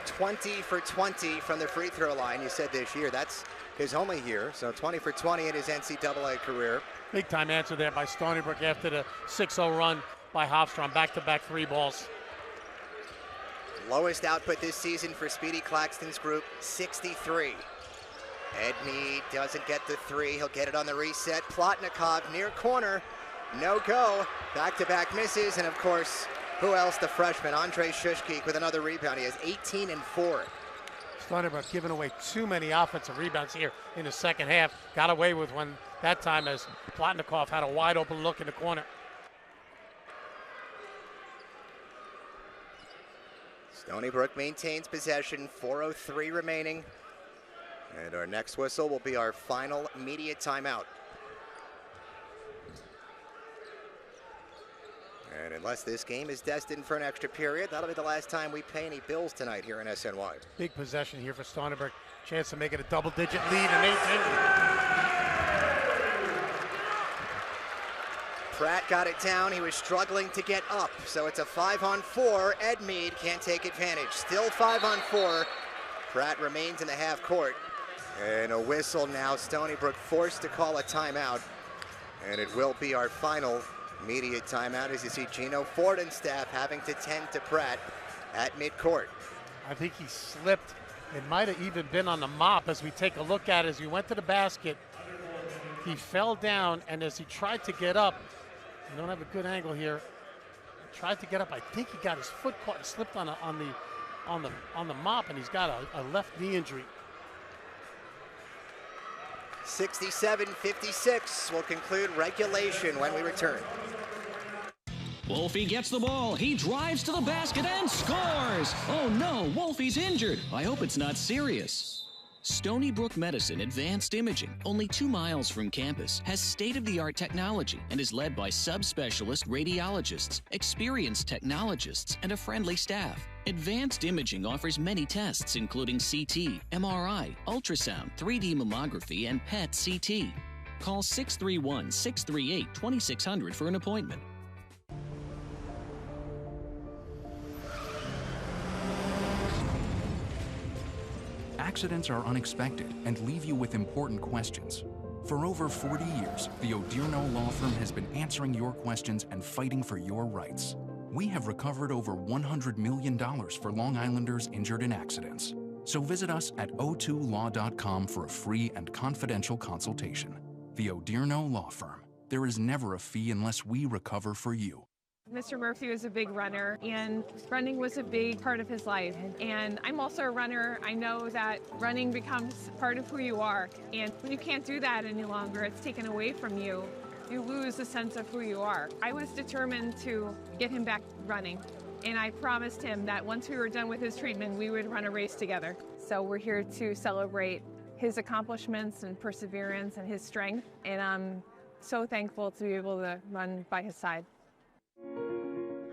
20 for 20 from the free throw line. You said this year. That's his only year. So 20 for 20 in his NCAA career. Big time answer there by Stony Brook after the 6-0 run by Hofstra on back-to-back 3 balls. Lowest output this season for Speedy Claxton's group, 63. Edmead doesn't get the 3. He'll get it on the reset. Plotnikov near corner. No go. Back-to-back misses. And, of course, who else? The freshman, Andre Shushki, with another rebound. He has 18 and 4. Stony Brook giving away too many offensive rebounds here in the second half. Got away with one that time as Plotnikov had a wide-open look in the corner. Stony Brook maintains possession, 4:03 remaining. And our next whistle will be our final media timeout. And unless this game is destined for an extra period, that'll be the last time we pay any bills tonight here in SNY. Big possession here for Stony Brook. Chance to make it a double-digit lead and 8-10. Pratt got it down. He was struggling to get up. So it's a 5-on-4. Edmead can't take advantage. Still 5-on-4. Pratt remains in the half court. And a whistle now. Stony Brook forced to call a timeout. And it will be our final media timeout as you see Gino Ford and staff having to tend to Pratt at midcourt. I think he slipped. It might have even been on the mop as we take a look at it. As he went to the basket, he fell down, and as he tried to get up, I don't have a good angle here, tried to get up. I think he got his foot caught and slipped on the mop, and he's got a left knee injury. 67-56 will conclude regulation when we return. Wolfie gets the ball. He drives to the basket and scores. Oh no, Wolfie's injured. I hope it's not serious. Stony Brook Medicine Advanced Imaging, only 2 miles from campus, has state-of-the-art technology and is led by subspecialist radiologists, experienced technologists, and a friendly staff. Advanced Imaging offers many tests including CT, MRI, ultrasound, 3D mammography, and PET CT. Call 631-638-2600 for an appointment. Accidents are unexpected and leave you with important questions. For over 40 years, the Odierno Law Firm has been answering your questions and fighting for your rights. We have recovered over $100 million for Long Islanders injured in accidents. So visit us at o2law.com for a free and confidential consultation. The Odierno Law Firm. There is never a fee unless we recover for you. Mr. Murphy was a big runner, and running was a big part of his life. And I'm also a runner. I know that running becomes part of who you are. And when you can't do that any longer, it's taken away from you. You lose a sense of who you are. I was determined to get him back running. And I promised him that once we were done with his treatment, we would run a race together. So we're here to celebrate his accomplishments and perseverance and his strength. And I'm so thankful to be able to run by his side.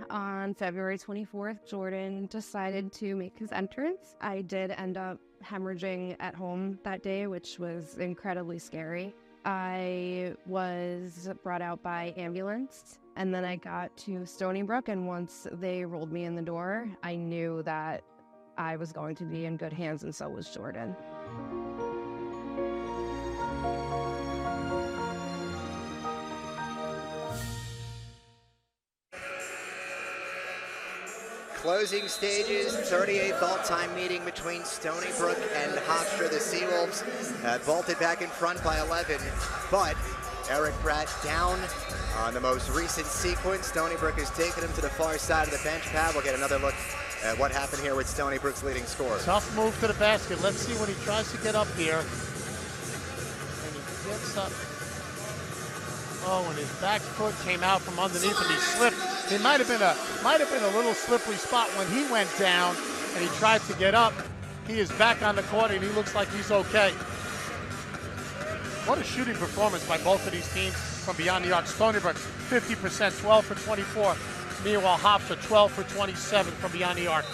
On February 24th, Jordan decided to make his entrance. I did end up hemorrhaging at home that day, which was incredibly scary. I was brought out by ambulance And then I got to Stony Brook, and once they rolled me in the door, I knew that I was going to be in good hands, and so was Jordan. Closing stages, 38th all-time meeting between Stony Brook and Hofstra. The Seawolves vaulted back in front by 11, but Eric Pratt down on the most recent sequence. Stony Brook has taken him to the far side of the bench pad. We'll get another look at what happened here with Stony Brook's leading scorer. Tough move to the basket. Let's see when he tries to get up here. And he gets up. Oh, and his back foot came out from underneath him. He slipped. It might have been a little slippery spot when he went down and he tried to get up. He is back on the court and he looks like he's okay. What a shooting performance by both of these teams from beyond the arc. Stony Brook 50%, 12 for 24. Meanwhile, Hofstra 12 for 27 from beyond the arc.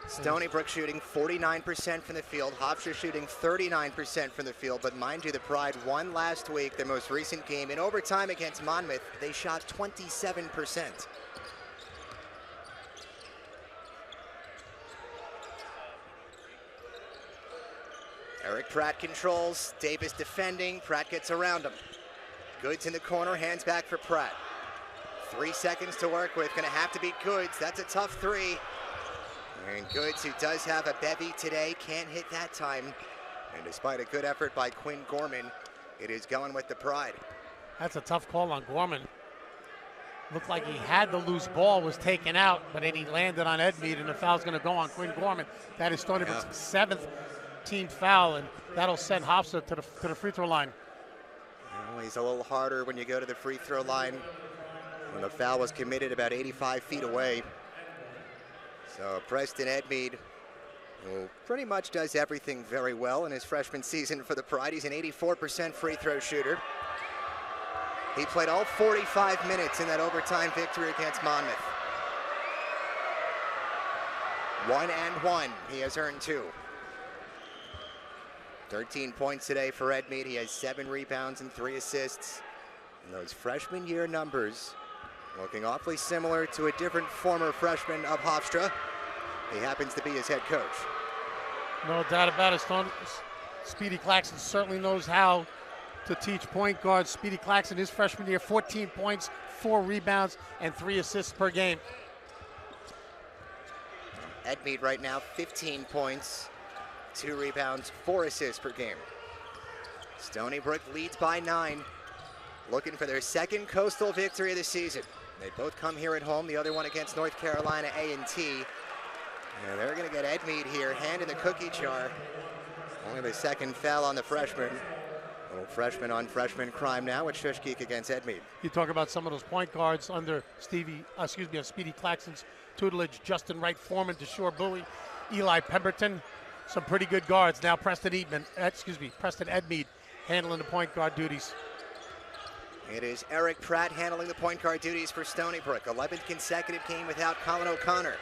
Stony Brook shooting 49% from the field. Hofstra shooting 39% from the field. But mind you, the Pride won last week, their most recent game. In overtime against Monmouth, they shot 27%. Eric Pratt controls. Davis defending. Pratt gets around him. Goods in the corner. Hands back for Pratt. 3 seconds to work with. Going to have to beat Goods. That's a tough three. And Goods, who does have a bevy today, can't hit that time. And despite a good effort by Quinn Gorman, it is going with the Pride. That's a tough call on Gorman. Looked like he had the loose ball, was taken out, but then he landed on Edmead, and the foul's going to go on Quinn Gorman. That is Stony Brook's 7th team foul, and that'll send Hofstra to the free throw line. Always a little harder when you go to the free throw line when the foul was committed about 85 feet away. So Preston Edmead, who pretty much does everything very well in his freshman season for the Pride. He's an 84% free throw shooter. He played all 45 minutes in that overtime victory against Monmouth. 1 and 1, he has earned 2. 13 points today for Edmead. He has 7 rebounds and 3 assists. And those freshman year numbers looking awfully similar to a different former freshman of Hofstra. He happens to be his head coach. No doubt about it. Speedy Claxton certainly knows how to teach point guards. Speedy Claxton, his freshman year, 14 points, 4 rebounds, and 3 assists per game. Edmead right now, 15 points, 2 rebounds, 4 assists per game. Stony Brook leads by 9, looking for their 2nd coastal victory of the season. They both come here at home, the other one against North Carolina A&T. And they're going to get Edmead here, hand in the cookie jar. Only the 2nd foul on the freshman. A little freshman on freshman crime now with Shushgeek against Edmead. You talk about some of those point guards under Speedy Claxton's tutelage. Justin Wright Foreman, DeShore Bowie, Eli Pemberton. Some pretty good guards. Now Preston Edmead handling the point guard duties. It is Eric Pratt handling the point guard duties for Stony Brook. 11th consecutive game without Colin O'Connor.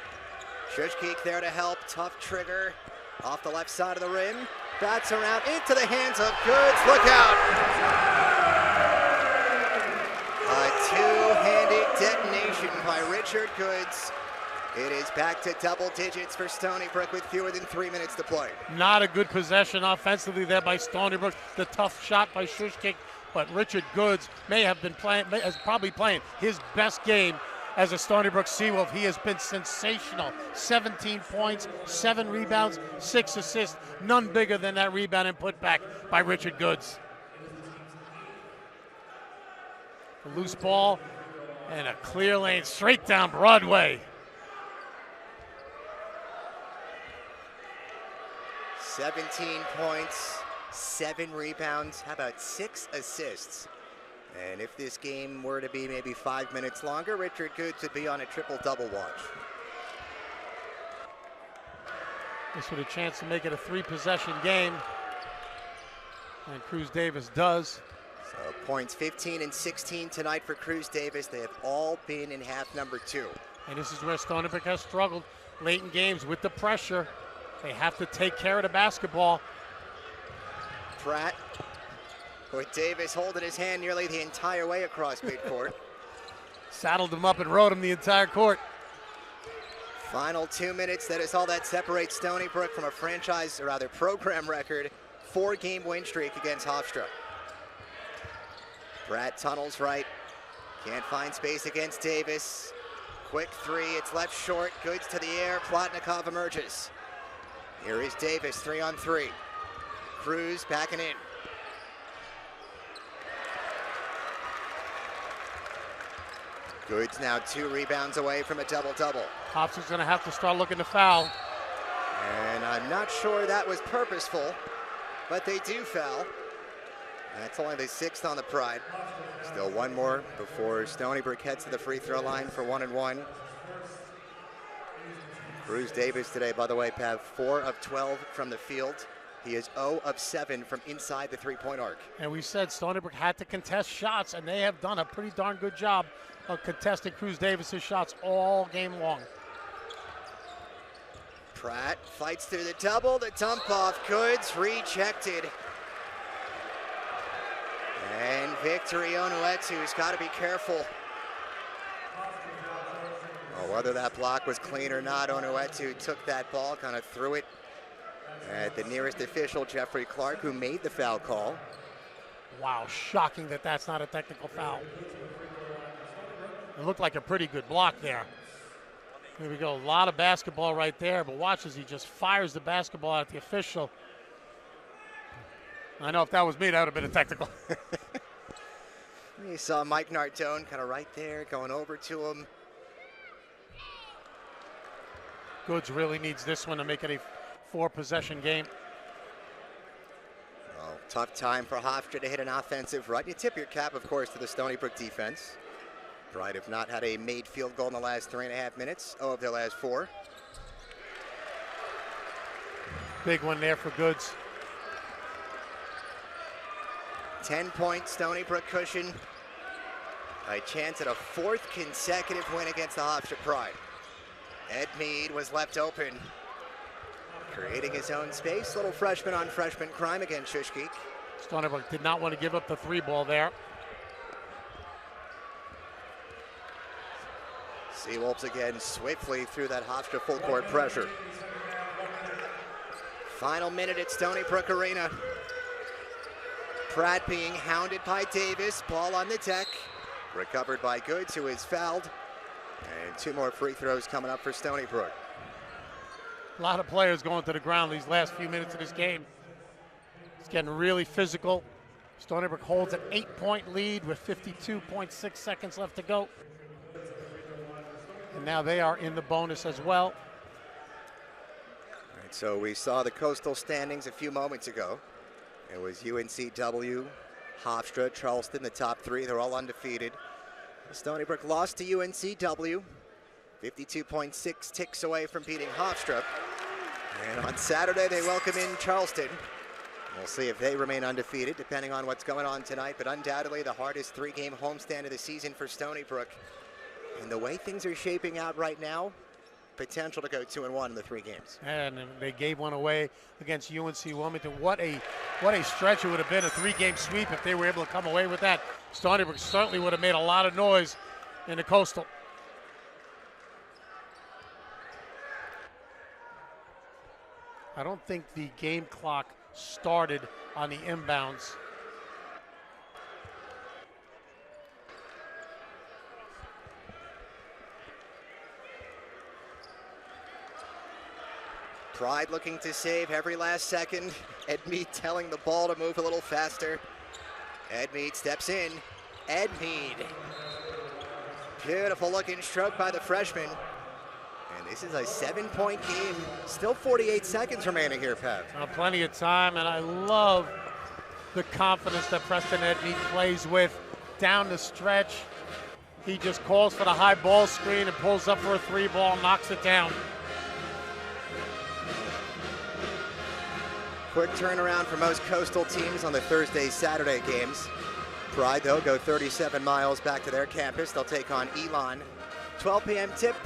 Shushgeek there to help. Tough trigger off the left side of the rim. Bats around into the hands of Goods. Look out! A two-handed detonation by Richard Goods. It is back to double digits for Stony Brook with fewer than 3 minutes to play. Not a good possession offensively there by Stony Brook. The tough shot by Shushgeek. But Richard Goods is probably playing his best game as a Stony Brook Seawolf. He has been sensational. 17 points, 7 rebounds, 6 assists. None bigger than that rebound and put back by Richard Goods. A loose ball and a clear lane straight down Broadway. 17 points. 7 rebounds, how about 6 assists? And if this game were to be maybe 5 minutes longer, Richard Goods would be on a triple-double watch. This with a chance to make it a 3-possession game. And Cruz Davis does. So points 15 and 16 tonight for Cruz Davis. They have all been in half number 2. And this is where Stony Brook has struggled late in games with the pressure. They have to take care of the basketball. Pratt with Davis holding his hand nearly the entire way across midcourt. Saddled him up and rode him the entire court. Final 2 minutes, that is all that separates Stony Brook from a franchise, or rather program record, 4-game win streak against Hofstra. Pratt tunnels right, can't find space against Davis. Quick three, it's left short, Goods to the air, Plotnikov emerges. Here is Davis, 3-on-3. Cruz backing in. Goods now 2 rebounds away from a double-double. Hofstra's going to have to start looking to foul. And I'm not sure that was purposeful, but they do foul. That's only the 6th on the Pride. Still one more before Stony Brook heads to the free throw line for 1-and-1. Cruz Davis today, by the way, Pav, 4 of 12 from the field. He is 0 of 7 from inside the three-point arc. And we said Stony Brook had to contest shots, and they have done a pretty darn good job of contesting Cruz Davis's shots all game long. Pratt fights through the double, the dump off, Goods rejected. And Victory Onuetu's got to be careful. Oh, whether that block was clean or not, Onuetu took that ball, kind of threw it at the nearest official, Jeffrey Clark, who made the foul call. Wow, shocking that that's not a technical foul. It looked like a pretty good block there. Here we go, a lot of basketball right there, but watch as he just fires the basketball at the official. I know if that was me, that would have been a technical. You saw Mike Nardone kind of right there, going over to him. Goods really needs this one to make it a 4-possession game. Well, tough time for Hofstra to hit an offensive run. You tip your cap, of course, to the Stony Brook defense. Pride have not had a made field goal in the last 3.5 minutes. 0 of their last 4. Big one there for Goods. 10-point Stony Brook cushion. A chance at a 4th consecutive win against the Hofstra Pride. Ed Mead was left open, creating his own space. Little freshman on freshman crime against Shushgeek. Stony Brook did not want to give up the 3-ball there. Seawolves again swiftly through that Hofstra full court pressure. Final minute at Stony Brook Arena. Pratt being hounded by Davis. Ball on the deck. Recovered by Goods, who is fouled. And 2 more free throws coming up for Stony Brook. A lot of players going to the ground these last few minutes of this game. It's getting really physical. Stony Brook holds an 8-point lead with 52.6 seconds left to go. And now they are in the bonus as well. All right, so we saw the Coastal standings a few moments ago. It was UNCW, Hofstra, Charleston, the top 3. They're all undefeated. Stony Brook lost to UNCW, 52.6 ticks away from beating Hofstra. And on Saturday, they welcome in Charleston. We'll see if they remain undefeated, depending on what's going on tonight. But undoubtedly, the hardest 3-game homestand of the season for Stony Brook. And the way things are shaping out right now, potential to go 2-1 in the 3 games. And they gave one away against UNC Wilmington. What a stretch it would have been, a 3-game sweep if they were able to come away with that. Stony Brook certainly would have made a lot of noise in the Coastal. I don't think the game clock started on the inbounds. Pride looking to save every last second. Ed Mead telling the ball to move a little faster. Ed Mead steps in. Ed Mead. Beautiful looking stroke by the freshman. And this is a 7-point game. Still 48 seconds remaining here, Pat. Plenty of time, and I love the confidence that Preston Ed Mead plays with down the stretch. He just calls for the high ball screen and pulls up for a 3-ball, knocks it down. Quick turnaround for most Coastal teams on the Thursday-Saturday games. Pride, though, go 37 miles back to their campus. They'll take on Elon. 12 p.m. tip,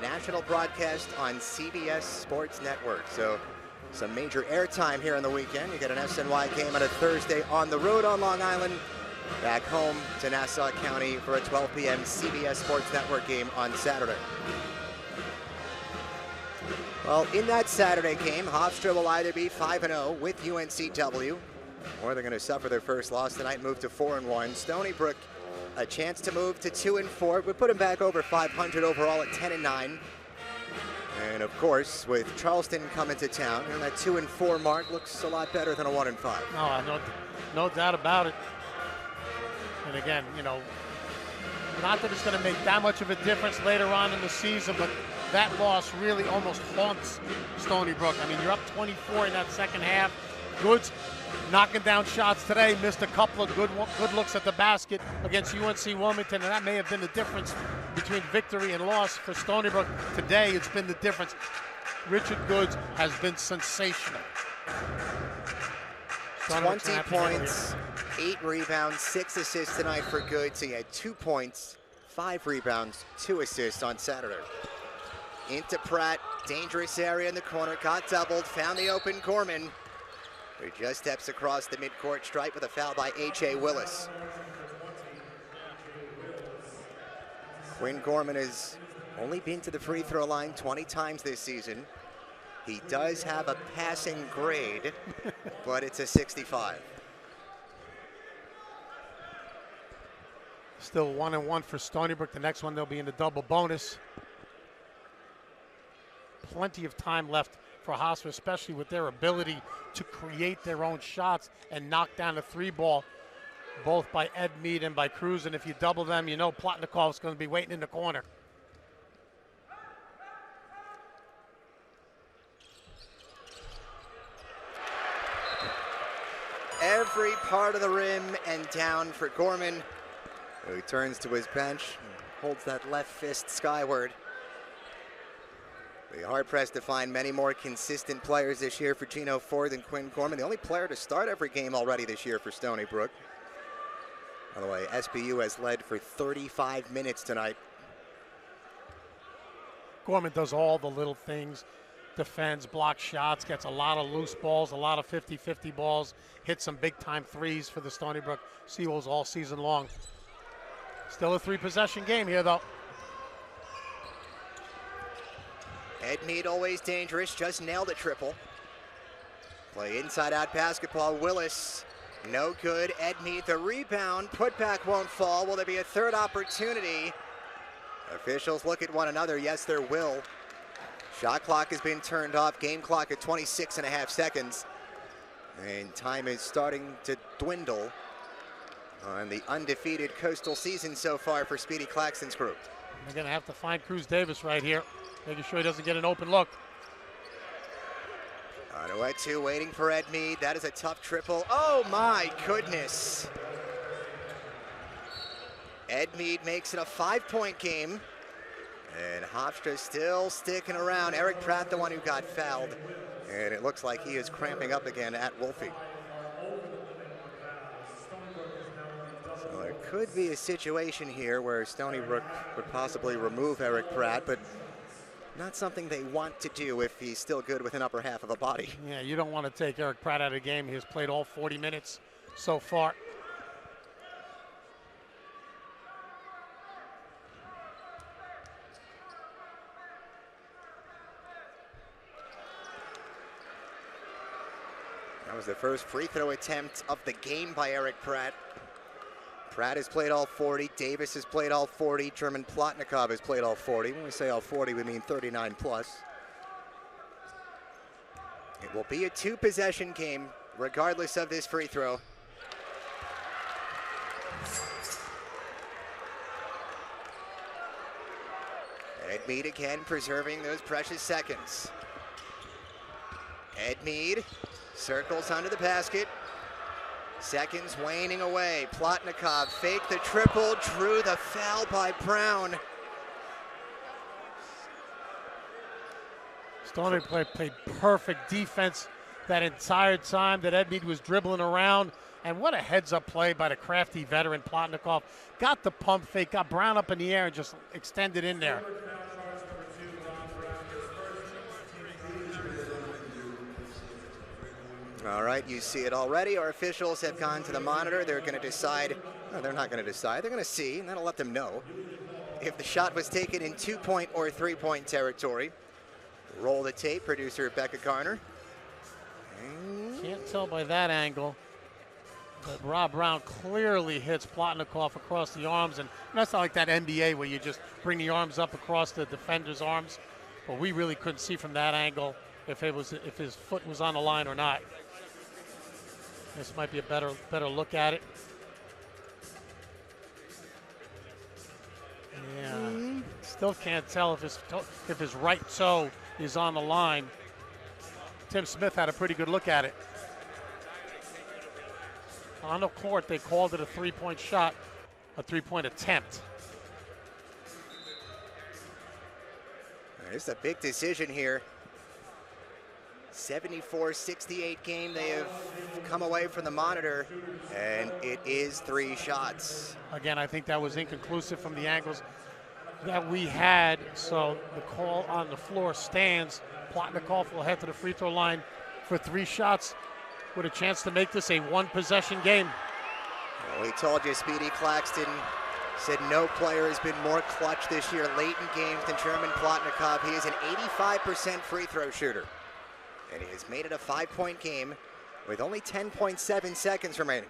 national broadcast on CBS Sports Network. So some major airtime here on the weekend. You get an SNY game on a Thursday on the road on Long Island, back home to Nassau County for a 12 p.m. CBS Sports Network game on Saturday. Well, in that Saturday game, Hofstra will either be 5-0 with UNCW, or they're going to suffer their first loss tonight, move to 4-1. Stony Brook, a chance to move to 2-4, would put them back over 500 overall at 10-9. And of course, with Charleston coming to town, and that 2-4 mark looks a lot better than a 1-5. No doubt about it. And again, not that it's going to make that much of a difference later on in the season, but that loss really almost haunts Stony Brook. I mean, you're up 24 in that second half. Goods knocking down shots today, missed a couple of good looks at the basket against UNC Wilmington, and that may have been the difference between victory and loss for Stony Brook. Today, it's been the difference. Richard Goods has been sensational. 20 points, 8 rebounds, 6 assists tonight for Goods. He had 2 points, 5 rebounds, 2 assists on Saturday. Into Pratt, dangerous area in the corner, got doubled, found the open Gorman, who just steps across the midcourt stripe with a foul by A.J. Willis. Quinn Gorman has only been to the free throw line 20 times this season. He does have a passing grade, but it's a 65. Still 1-1 for Stony Brook. The next one, they'll be in the double bonus. Plenty of time left for Hofstra, especially with their ability to create their own shots and knock down the 3-ball, both by Ed Mead and by Cruz. And if you double them, Plotnikov's going to be waiting in the corner. Every part of the rim and down for Gorman, who turns to his bench and holds that left fist skyward. Be hard-pressed to find many more consistent players this year for Gino Ford than Quinn Gorman, the only player to start every game already this year for Stony Brook. By the way, SBU has led for 35 minutes tonight. Gorman does all the little things, defends, blocks shots, gets a lot of loose balls, a lot of 50-50 balls, hits some big-time threes for the Stony Brook Seawolves all season long. Still a 3-possession game here, though. Ed Mead always dangerous, just nailed a triple. Play inside-out basketball. Willis, no good. Ed Mead, the rebound. Putback won't fall. Will there be a third opportunity? Officials look at one another. Yes, there will. Shot clock has been turned off. Game clock at 26.5 seconds. And time is starting to dwindle on the undefeated coastal season so far for Speedy Claxton's group. They're going to have to find Cruz Davis right here, making sure he doesn't get an open look. Anuetu waiting for Ed Mead. That is a tough triple. Oh my goodness. Ed Mead makes it a 5-point game. And Hofstra still sticking around. Eric Pratt, the one who got fouled. And it looks like he is cramping up again at Wolfie. So there could be a situation here where Stony Brook would possibly remove Eric Pratt, but not something they want to do if he's still good with an upper half of a body. Yeah, you don't want to take Eric Pratt out of the game. He has played all 40 minutes so far. That was the first free throw attempt of the game by Eric Pratt. Pratt has played all 40. Davis has played all 40. German Plotnikov has played all 40. When we say all 40, we mean 39 plus. It will be a 2-possession game, regardless of this free throw. Ed Mead again, preserving those precious seconds. Ed Mead circles under the basket. Seconds waning away. Plotnikov faked the triple, drew the foul by Brown. Stony Brook played perfect defense that entire time that Ed Mead was dribbling around. And what a heads-up play by the crafty veteran Plotnikov. Got the pump fake, got Brown up in the air and just extended in there. All right, you see it already. Our officials have gone to the monitor. They're going to decide. No, they're not going to decide. They're going to see, and that'll let them know if the shot was taken in 2-point or 3-point territory. Roll the tape, producer Becca Garner. Can't tell by that angle, but Rob Brown clearly hits Plotnikov across the arms, and that's not like that NBA where you just bring the arms up across the defender's arms. But we really couldn't see from that angle if his foot was on the line or not. This might be a better look at it. Yeah, still can't tell if his right toe is on the line. Tim Smith had a pretty good look at it. On the court, they called it a 3-point shot, a 3-point attempt. It's a big decision here. 74-68 game. They have come away from the monitor, and it is 3 shots. Again, I think that was inconclusive from the angles that we had, so the call on the floor stands. Plotnikov will head to the free throw line for 3 shots with a chance to make this a 1-possession game. Well, we told you Speedy Claxton said no player has been more clutch this year late in games than German Plotnikov. He is an 85% free throw shooter, and he has made it a 5-point game with only 10.7 seconds remaining.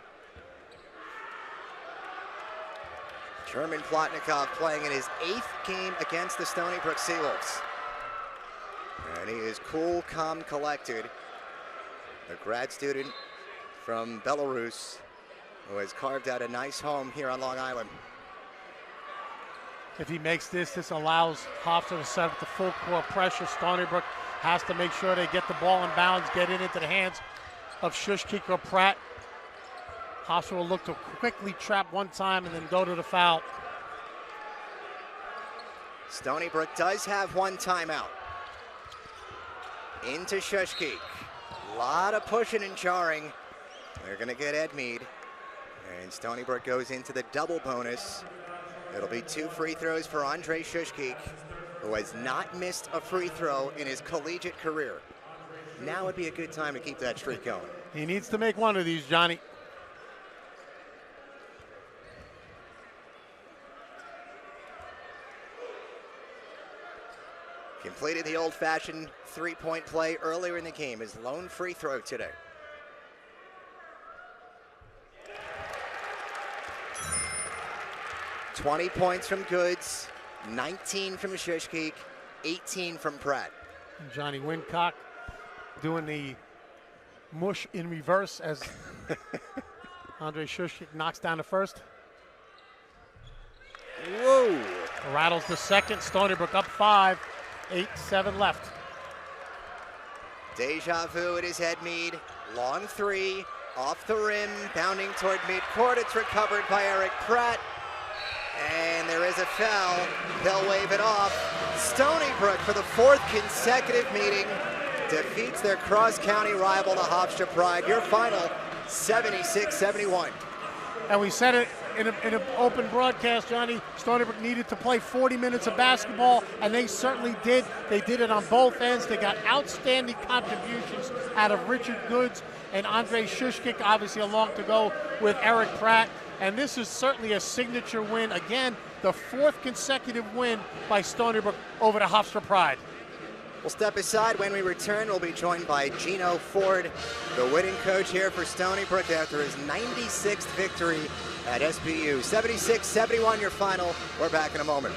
German Plotnikov playing in his 8th game against the Stony Brook Seawolves. And he is cool, calm, collected. A grad student from Belarus who has carved out a nice home here on Long Island. If he makes this allows Hofstra to set up the full court pressure. Stony Brook has to make sure they get the ball in bounds, get it into the hands of Shushkik or Pratt. Hofstra will look to quickly trap one time and then go to the foul. Stony Brook does have 1 timeout. Into Shushkik. A lot of pushing and jarring. They're going to get Ed Mead. And Stony Brook goes into the double bonus. It'll be 2 free throws for Andre Shushkik, who has not missed a free throw in his collegiate career. Now would be a good time to keep that streak going. He needs to make one of these, Johnny. Completed the old-fashioned 3-point play earlier in the game. His lone free throw today. $20 points from Goods, 19 from Shushkik, 18 from Pratt. Johnny Wincock doing the mush in reverse as Andre Shushkik knocks down the first. Whoa. Rattles the second. Stony Brook up 5, 8-7 left. Deja vu, it is Ed Mead. Long 3, off the rim, bounding toward midcourt. It's recovered by Eric Pratt. And there is a foul. They'll wave it off. Stony Brook, for the 4th consecutive meeting, defeats their cross-county rival, the Hofstra Pride. Your final, 76-71. And we said it in an open broadcast, Johnny. Stony Brook needed to play 40 minutes of basketball, and they certainly did. They did it on both ends. They got outstanding contributions out of Richard Goods and Andre Shushkik, obviously along to go with Eric Pratt. And this is certainly a signature win. Again, the 4th consecutive win by Stony Brook over the Hofstra Pride. We'll step aside. When we return, we'll be joined by Gino Ford, the winning coach here for Stony Brook after his 96th victory at SBU. 76-71 your final. We're back in a moment.